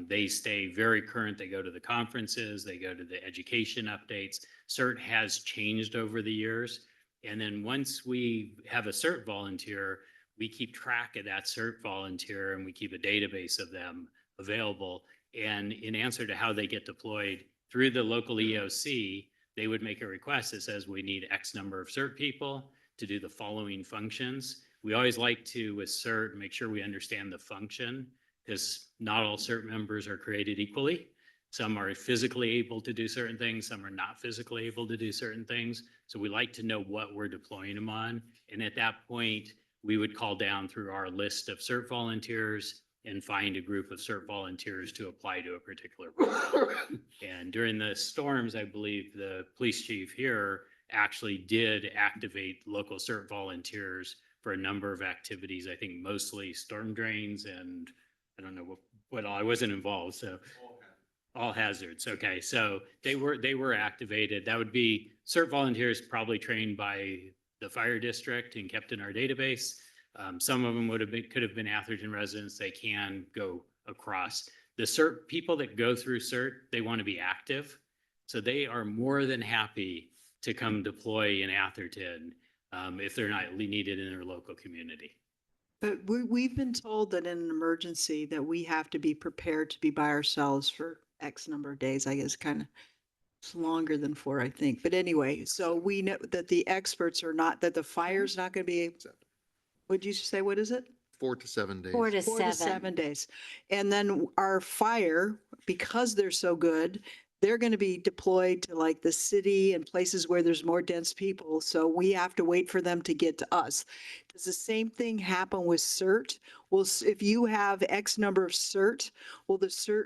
They stay very current. They go to the conferences, they go to the education updates. CERT has changed over the years. And then once we have a CERT volunteer, we keep track of that CERT volunteer and we keep a database of them available. And in answer to how they get deployed through the local EOC, they would make a request that says we need X number of CERT people to do the following functions. We always like to, with CERT, make sure we understand the function, because not all CERT members are created equally. Some are physically able to do certain things, some are not physically able to do certain things. So we like to know what we're deploying them on. And at that point, we would call down through our list of CERT volunteers and find a group of CERT volunteers to apply to a particular program. And during the storms, I believe the police chief here actually did activate local CERT volunteers for a number of activities, I think mostly storm drains and I don't know what all, I wasn't involved, so. All hazards. Okay, so they were activated. That would be CERT volunteers probably trained by the fire district and kept in our database. Some of them could have been Atherton residents. They can go across. The CERT people that go through CERT, they want to be active. So they are more than happy to come deploy in Atherton if they're not needed in their local community. But we've been told that in an emergency that we have to be prepared to be by ourselves for X number of days. I guess kind of it's longer than 4, I think. But anyway, so we know that the experts are not, that the fire's not going to be, would you say, what is it? 4 to 7 days. 4 to 4 to 7. 7 days. And then our fire, because they're so good, they're going to be deployed to like the city and places where there's more dense people. So we have to wait for them to get to us. Does the same thing happen with CERT? Well, if you have X number of CERT, well, the CERT,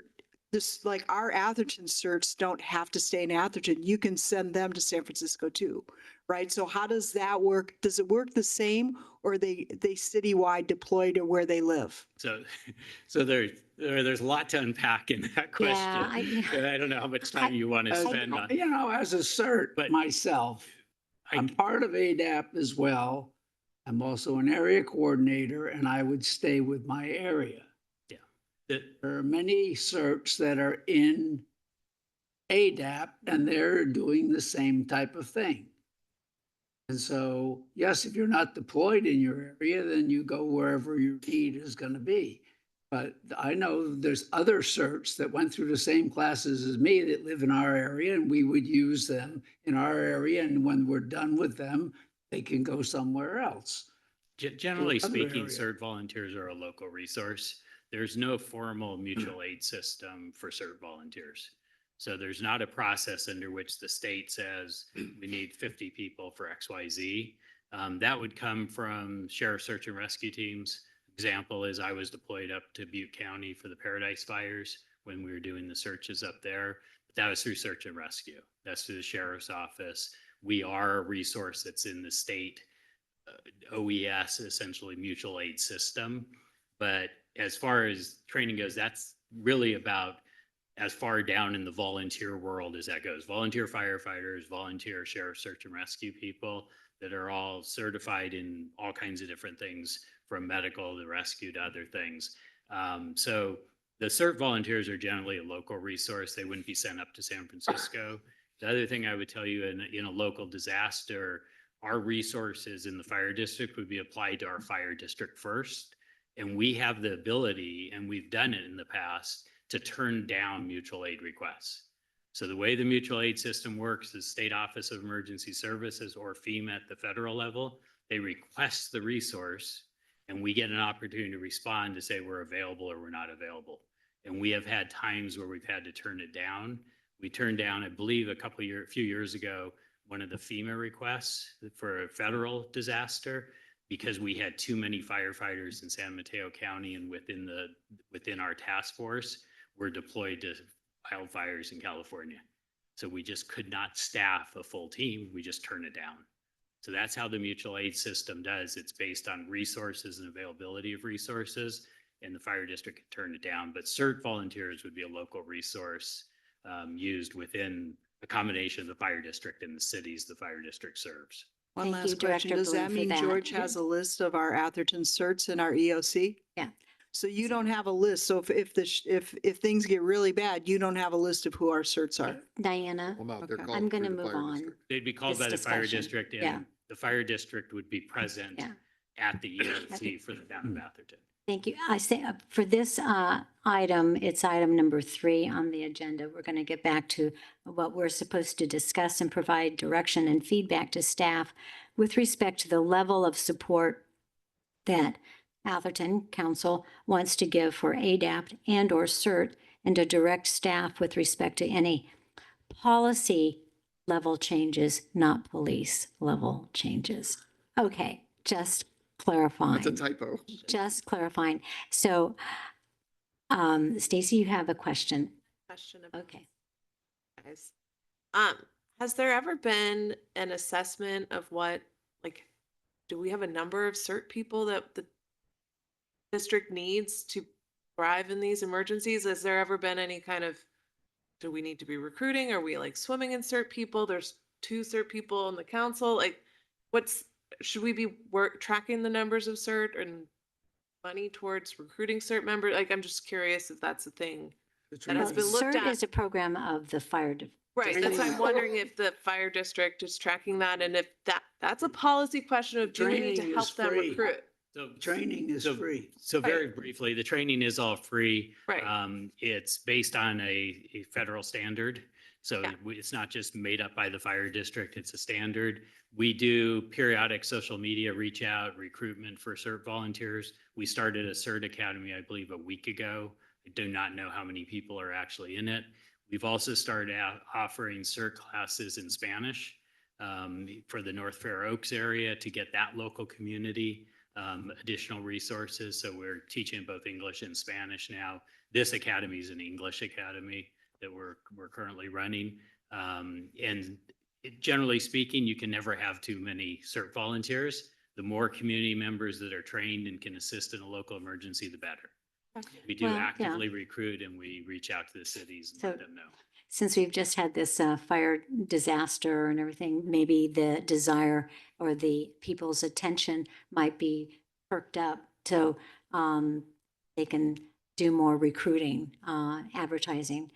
this, like our Atherton certs don't have to stay in Atherton. You can send them to San Francisco too, right? So how does that work? Does it work the same, or they citywide deploy to where they live? So there's a lot to unpack in that question. And I don't know how much time you want to spend on. You know, as a CERT But- myself, I'm part of ADAP as well. I'm also an area coordinator, and I would stay with my area. There are many CERTs that are in ADAP, and they're doing the same type of thing. And so, yes, if you're not deployed in your area, then you go wherever your need is going to be. But I know there's other CERTs that went through the same classes as me that live in our area, and we would use them in our area. And when we're done with them, they can go somewhere else. Generally other speaking, area. CERT volunteers are a local resource. There's no formal mutual aid system for CERT volunteers. So there's not a process under which the state says we need 50 people for XYZ. That would come from sheriff search and rescue teams. Example is I was deployed up to Butte County for the Paradise fires when we were doing the searches up there. But that was through search and rescue. That's through the sheriff's office. We are a resource that's in the state OES, essentially mutual aid system. But as far as training goes, that's really about as far down in the volunteer world as that goes. Volunteer firefighters, volunteer sheriff search and rescue people that are all certified in all kinds of different things, from medical to rescue to other things. So the CERT volunteers are generally a local resource. They wouldn't be sent up to San Francisco. The other thing I would tell you in a local disaster, our resources in the fire district would be applied to our fire district first. And we have the ability, and we've done it in the past, to turn down mutual aid requests. So the way the mutual aid system works is State Office of Emergency Services or FEMA at the federal level, they request the resource and we get an opportunity to respond to say we're available or we're not available. And we have had times where we've had to turn it down. We turned down, I believe a few years ago, one of the FEMA requests for a federal disaster, because we had too many firefighters in San Mateo County and within our task force were deployed to wildfires in California. So we just could not staff a full team. We just turned it down. So that's how the mutual aid system does. It's based on resources and availability of resources, and the fire district can turn it down. But CERT volunteers would be a local resource used within a combination of the fire district and the cities the fire district serves. One Thank you, last question. Director Does that Bloom, for mean that. George has a list of our Atherton certs in our EOC? Yeah. So you don't have a list. So if things get really bad, you don't have a list of who our certs are. Diana, Well, no, they're Okay. called I'm going to through the move fire on. district. They'd be called This by the fire discussion. district, Yeah. and the fire district would be present Yeah. at the EOC for the town of Atherton. Thank you. I say for this item, it's item number 3 on the agenda. We're going to get back to what we're supposed to discuss and provide direction and feedback to staff with respect to the level of support that Atherton Council wants to give for ADAPT and or CERT, and to direct staff with respect to any policy level changes, not police level changes. Okay, just clarifying. That's a typo. Just clarifying. So, Stacy, you have a question. Question about Okay. guys. Has there ever been an assessment of what, like, do we have a number of CERT people that the district needs to thrive in these emergencies? Has there ever been any kind of, do we need to be recruiting? Are we like swimming in CERT people? There's 2 CERT people on the council. Like, should we be tracking the numbers of CERT and money towards recruiting CERT members? Like, I'm just curious if that's a thing that has been looked CERT at. is a program of the fire. Right, that's why I'm wondering if the fire district is tracking that, and if that's a policy question of, do we need to Training help is them free. recruit? So Training is so- free. So very briefly, the training is all free. Right. It's based on a federal standard. So Yeah. it's not just made up by the fire district, it's a standard. We do periodic social media reach out, recruitment for CERT volunteers. We started a CERT Academy, I believe, a week ago. I do not know how many people are actually in it. We've also started out offering CERT classes in Spanish for the North Fair Oaks area to get that local community additional resources. So we're teaching both English and Spanish now. This academy is an English academy that we're currently running. Generally speaking, you can never have too many CERT volunteers. The more community members that are trained and can assist in a local emergency, the better. We do Well, yeah. actively recruit and we reach out to the cities and So- let them know. Since we've just had this fire disaster and everything, maybe the desire or the people's attention might be perked up so they can do more recruiting, advertising.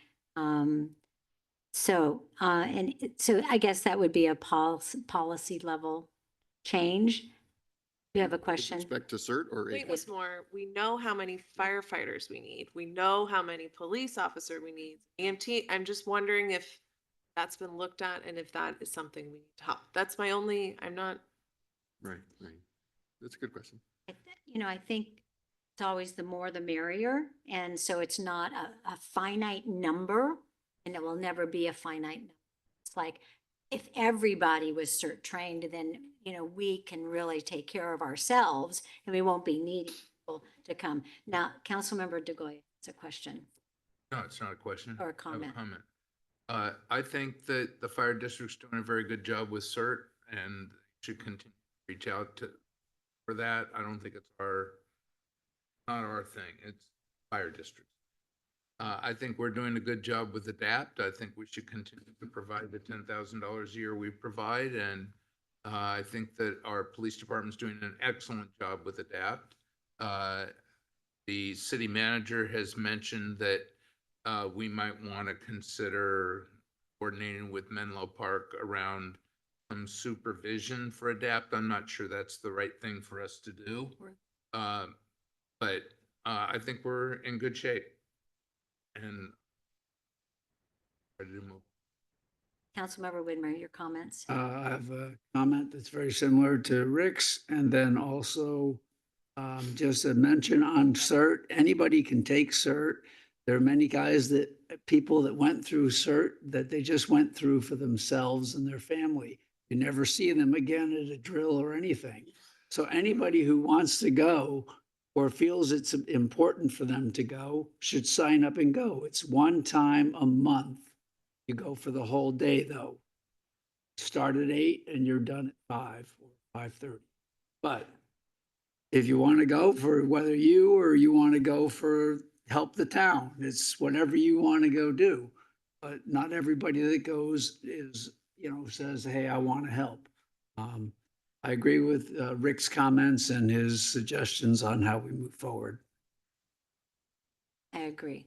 So I guess that would be a policy level change. You have a With question? respect to CERT or? Point was more, we know how many firefighters we need. We know how many police officer we need. EMT, I'm just wondering if that's been looked at and if that is something we need to help. That's my only, I'm not, Right, right. That's a good question. I think it's always the more the merrier. And so it's not a finite number, and it will never be a finite number. It's like, if everybody was CERT trained, then, we can really take care of ourselves and we won't be needing people to come. Now, Councilmember DeGoya, it's a question. No, it's not a question. Or a I have comment. I think that the fire district's doing a very good job with CERT and should continue to reach out for that. I don't think it's not our thing. It's fire district. I think we're doing a good job with ADAPT. I think we should continue to provide the $10,000 a year we provide. And I think that our police department's doing an excellent job with ADAPT. The city manager has mentioned that we might want to consider coordinating with Menlo Park around some supervision for ADAPT. I'm not sure that's the right thing for us to do. But I think we're in good shape. And ready to move. Councilmember Widmer, your comments? I have a comment that's very similar to Rick's, and then also just a mention on CERT. Anybody can take CERT. There are many people that went through CERT that they just went through for themselves and their family. You never see them again at a drill or anything. So anybody who wants to go or feels it's important for them to go should sign up and go. It's one time a month. You go for the whole day though. Start at 8 and you're done at 5 or 5:30. But if you want to go for whether you or you want to go for help the town, it's whatever you want to go do. But not everybody that goes is, says, hey, I want to help. I agree with Rick's comments and his suggestions on how we move forward. I agree.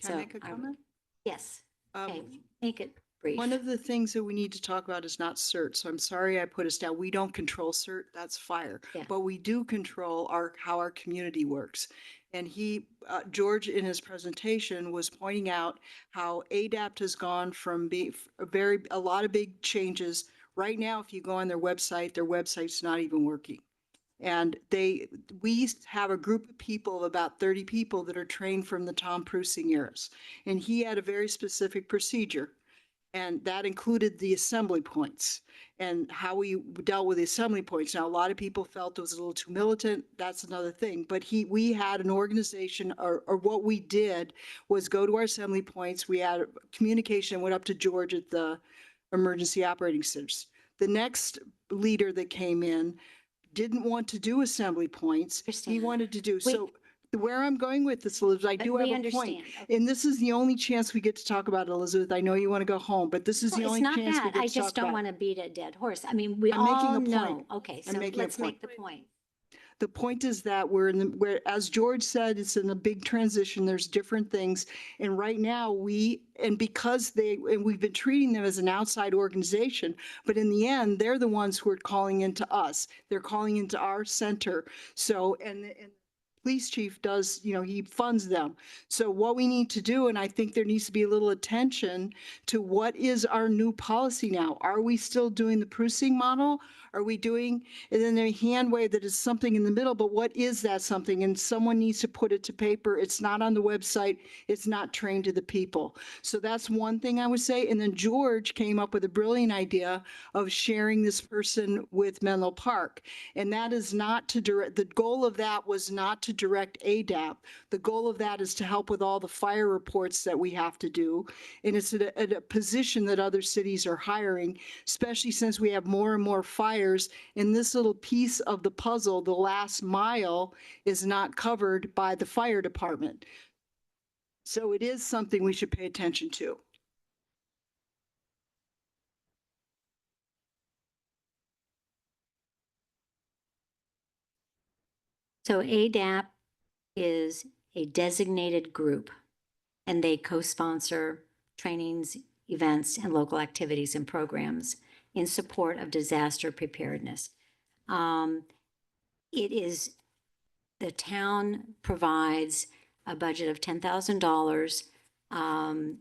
Can I make a comment? Yes. Okay, Um, make it brief. One of the things that we need to talk about is not CERT. So I'm sorry I put us down. We don't control CERT. That's fire. Yeah. But we do control how our community works. And George in his presentation was pointing out how ADAPT has gone from being a lot of big changes. Right now, if you go on their website's not even working. And we have a group of people, about 30 people that are trained from the Tom Prusing years. And he had a very specific procedure. And that included the assembly points and how we dealt with the assembly points. Now, a lot of people felt it was a little too militant. That's another thing. But we had an organization, or what we did was go to our assembly points. We had communication, went up to George at the emergency operating centers. The next leader that came in didn't want to do assembly points. He Understand. wanted to do, We- so where I'm going with this, Elizabeth, I But do we have a understand. point. Okay. And this is the only chance we get to talk about it, Elizabeth. I know you want to go home, but this is the Well, only it's not chance we that. get to I talk just don't about want it. to beat a dead horse. I mean, we I'm making all a know. point. Okay, I'm so making a let's make point. the point. The point is that we're in the, where, as George said, it's in a big transition. There's different things. And right now and because and we've been treating them as an outside organization, but in the end, they're the ones who are calling into us. They're calling into our center. So, and police chief does, he funds them. So what we need to do, and I think there needs to be a little attention to what is our new policy now? Are we still doing the Prusing model? Are we doing, and then the hand wave that is something in the middle, but what is that something? And someone needs to put it to paper. It's not on the website. It's not trained to the people. So that's one thing I would say. And then George came up with a brilliant idea of sharing this person with Menlo Park. And that is not to direct, the goal of that was not to direct ADAP. The goal of that is to help with all the fire reports that we have to do. And it's at a position that other cities are hiring, especially since we have more and more fires. And this little piece of the puzzle, the last mile, is not covered by the fire department. So it is something we should pay attention to. So ADAP is a designated group, and they co-sponsor trainings, events, and local activities and programs in support of disaster preparedness. The town provides a budget of $10,000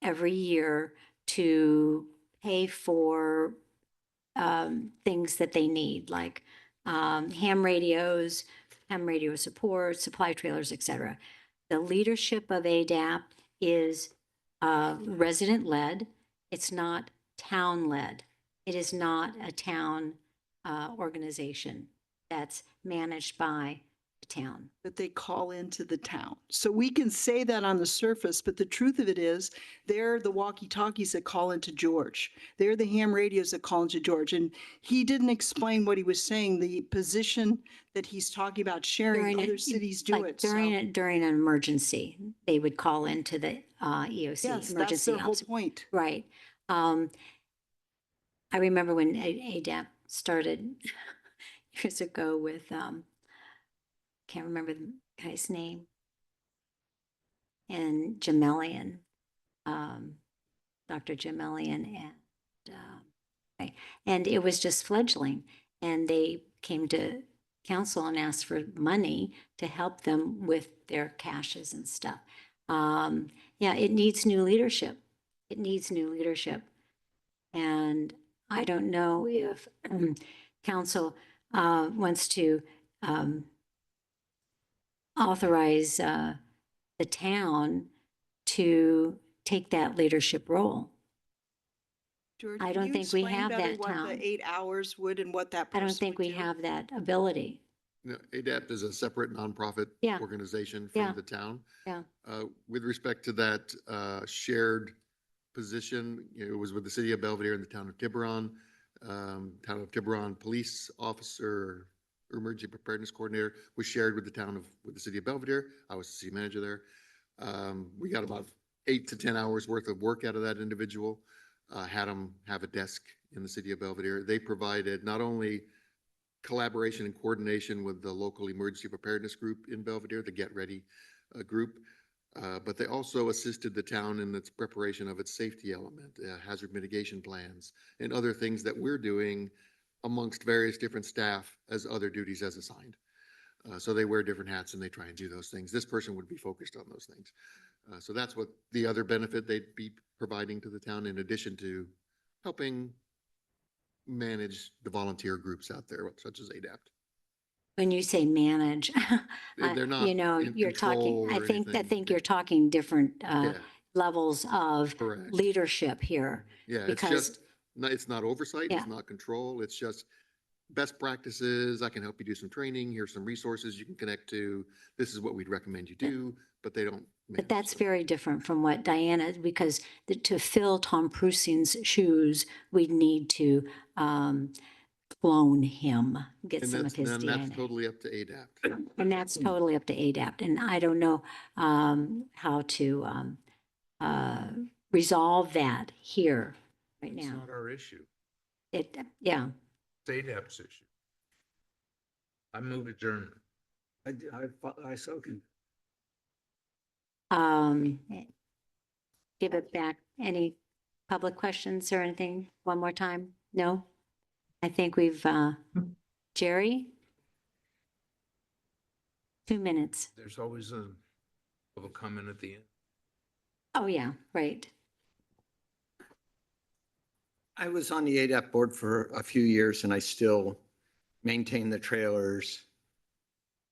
every year to pay for things that they need, like ham radio support, supply trailers, etc. The leadership of ADAP is resident-led. It's not town-led. It is not a town organization that's managed by the town. That they call into the town. So we can say that on the surface, but the truth of it is, they're the walkie-talkies that call into George. They're the ham radios that call into George. And he didn't explain what he was saying, the position that he's talking about sharing. Other cities do it. During an emergency, they would call into the EOC. Yes, that's emergency their whole officer. point. Right. I remember when ADAP started years ago with, can't remember the guy's name, and Jamelian, Dr. Jamelian, and it was just fledgling. And they came to council and asked for money to help them with their caches and stuff. Yeah, it needs new leadership. It needs new leadership. And I don't know if council wants to authorize the town to take that leadership role. George, I can don't you think we explain have better that what town. the 8 hours would and what that I don't person think would we do? have that ability. No, ADAPT is a separate nonprofit Yeah. organization Yeah. from the town. Yeah. With respect to that shared position, it was with the city of Belvedere and the town of Tiburon. Town of Tiburon police officer, or emergency preparedness coordinator was shared with the city of Belvedere. I was the city manager there. We got about 8 to 10 hours worth of work out of that individual. Had them have a desk in the city of Belvedere. They provided not only collaboration and coordination with the local emergency preparedness group in Belvedere, the Get Ready group, but they also assisted the town in its preparation of its safety element, hazard mitigation plans, and other things that we're doing amongst various different staff as other duties as assigned. So they wear different hats and they try and do those things. This person would be focused on those things. So that's what the other benefit they'd be providing to the town, in addition to helping manage the volunteer groups out there, such as ADAPT. When you say manage, They're not in you're talking, control or I anything. think you're talking different Yeah. levels of Correct. leadership here. Yeah, it's because- just, it's not oversight, Yeah. it's not control, it's just best practices. I can help you do some training. Here's some resources you can connect to. This is what we'd recommend you do, but they don't. But that's very different from what Diana, because to fill Tom Prusing's shoes, we'd need to clone him, get And some of that's, his then that's DNA. totally up to ADAPT. And that's totally up to ADAPT. And I don't know how to resolve that here right It's now. not our issue. Yeah. It's ADAPT's issue. I move adjournment. I so can. Give it back. Any public questions or anything? One more time? No? I think we've, Jerry? 2 minutes. There's always a public comment at the end. Oh, yeah, right. I was on the ADAP board for a few years and I still maintain the trailers,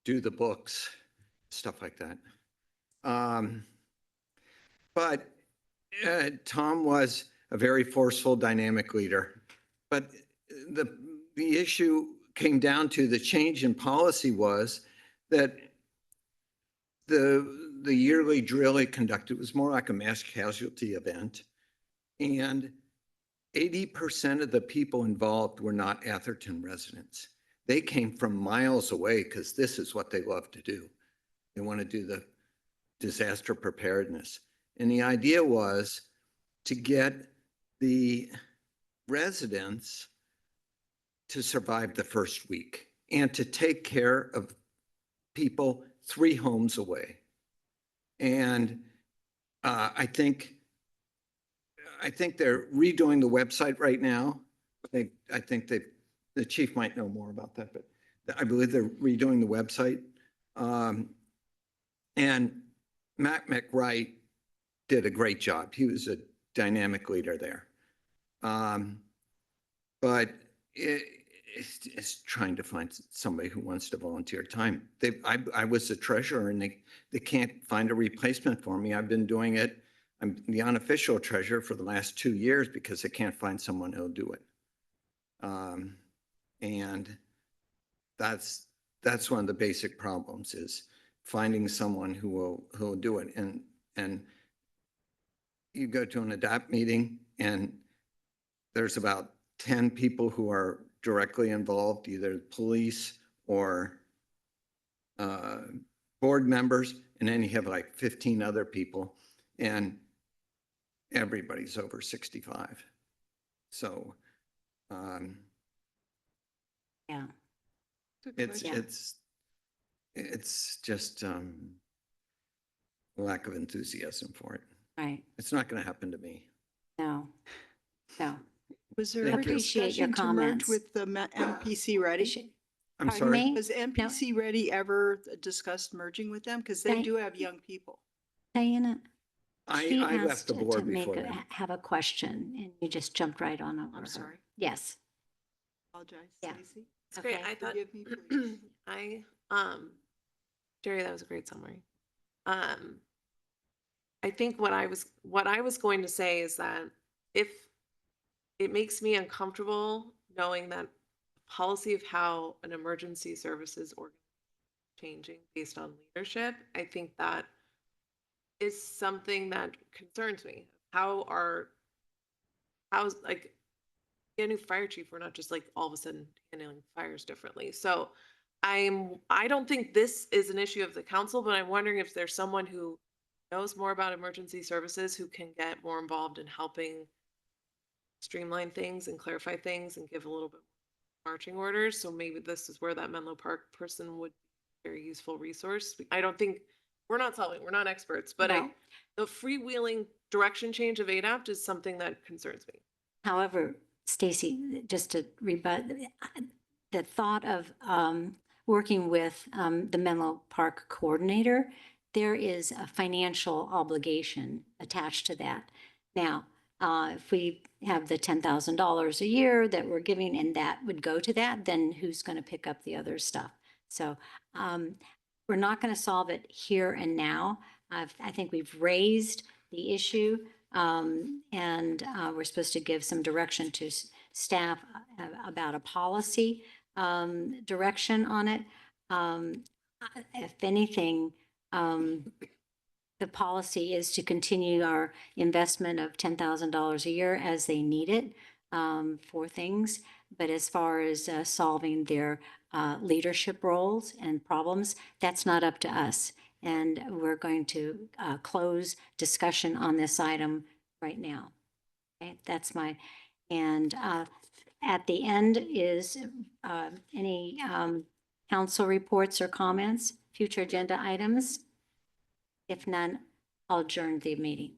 do the books, stuff like that. But Tom was a very forceful, dynamic leader. But the issue came down to the change in policy was that the yearly drill he conducted was more like a mass casualty event. And 80% of the people involved were not Atherton residents. They came from miles away because this is what they love to do. They want to do the disaster preparedness. And the idea was to get the residents to survive the first week and to take care of people 3 homes away. And I think they're redoing the website right now. I think the chief might know more about that, but I believe they're redoing the website. And Matt McWright did a great job. He was a dynamic leader there. But it's trying to find somebody who wants to volunteer time. I was the treasurer and they can't find a replacement for me. I've been doing it. I'm the unofficial treasurer for the last 2 years because they can't find someone who'll do it. And that's one of the basic problems is finding someone who will do it. And you go to an ADAPT meeting and there's about 10 people who are directly involved, either police or board members, and then you have like 15 other people, and everybody's over 65. So yeah, it's just lack of enthusiasm for it. Right. It's not going to happen to me. No. Was there Thank ever you. Appreciate your discussion to merge comments. with the MPC Ready? I'm Pardon sorry. me? Has MPC Ready ever discussed merging with them? Because they Thank- do have young people. Diana, she I has left the to board make before then. have a question and you just jumped right on over her. I'm sorry. Yes. Apologize, Yeah. Stacey. It's great. Okay. I thought, Forgive me, please. Jerry, that was a great summary. I think what I was going to say is that if it makes me uncomfortable knowing that policy of how an emergency services organization is changing based on leadership, I think that is something that concerns me. How's like a new fire chief, we're not just like all of a sudden handling fires differently. So I don't think this is an issue of the council, but I'm wondering if there's someone who knows more about emergency services who can get more involved in helping streamline things and clarify things and give a little bit more marching orders. So maybe this is where that Menlo Park person would be a very useful resource. I don't think we're not experts, but No. the freewheeling direction change of ADAPT is something that concerns me. However, Stacy, just to rebut, the thought of working with the Menlo Park coordinator, there is a financial obligation attached to that. Now, if we have the $10,000 a year that we're giving and that would go to that, then who's going to pick up the other stuff? So we're not going to solve it here and now. I think we've raised the issue and we're supposed to give some direction to staff about a policy direction on it. If anything, the policy is to continue our investment of $10,000 a year as they need it. for things. But as far as solving their leadership roles and problems, that's not up to us. And we're going to close discussion on this item right now. Okay, that's my, and at the end is any council reports or comments, future agenda items? If none, I'll adjourn the meeting.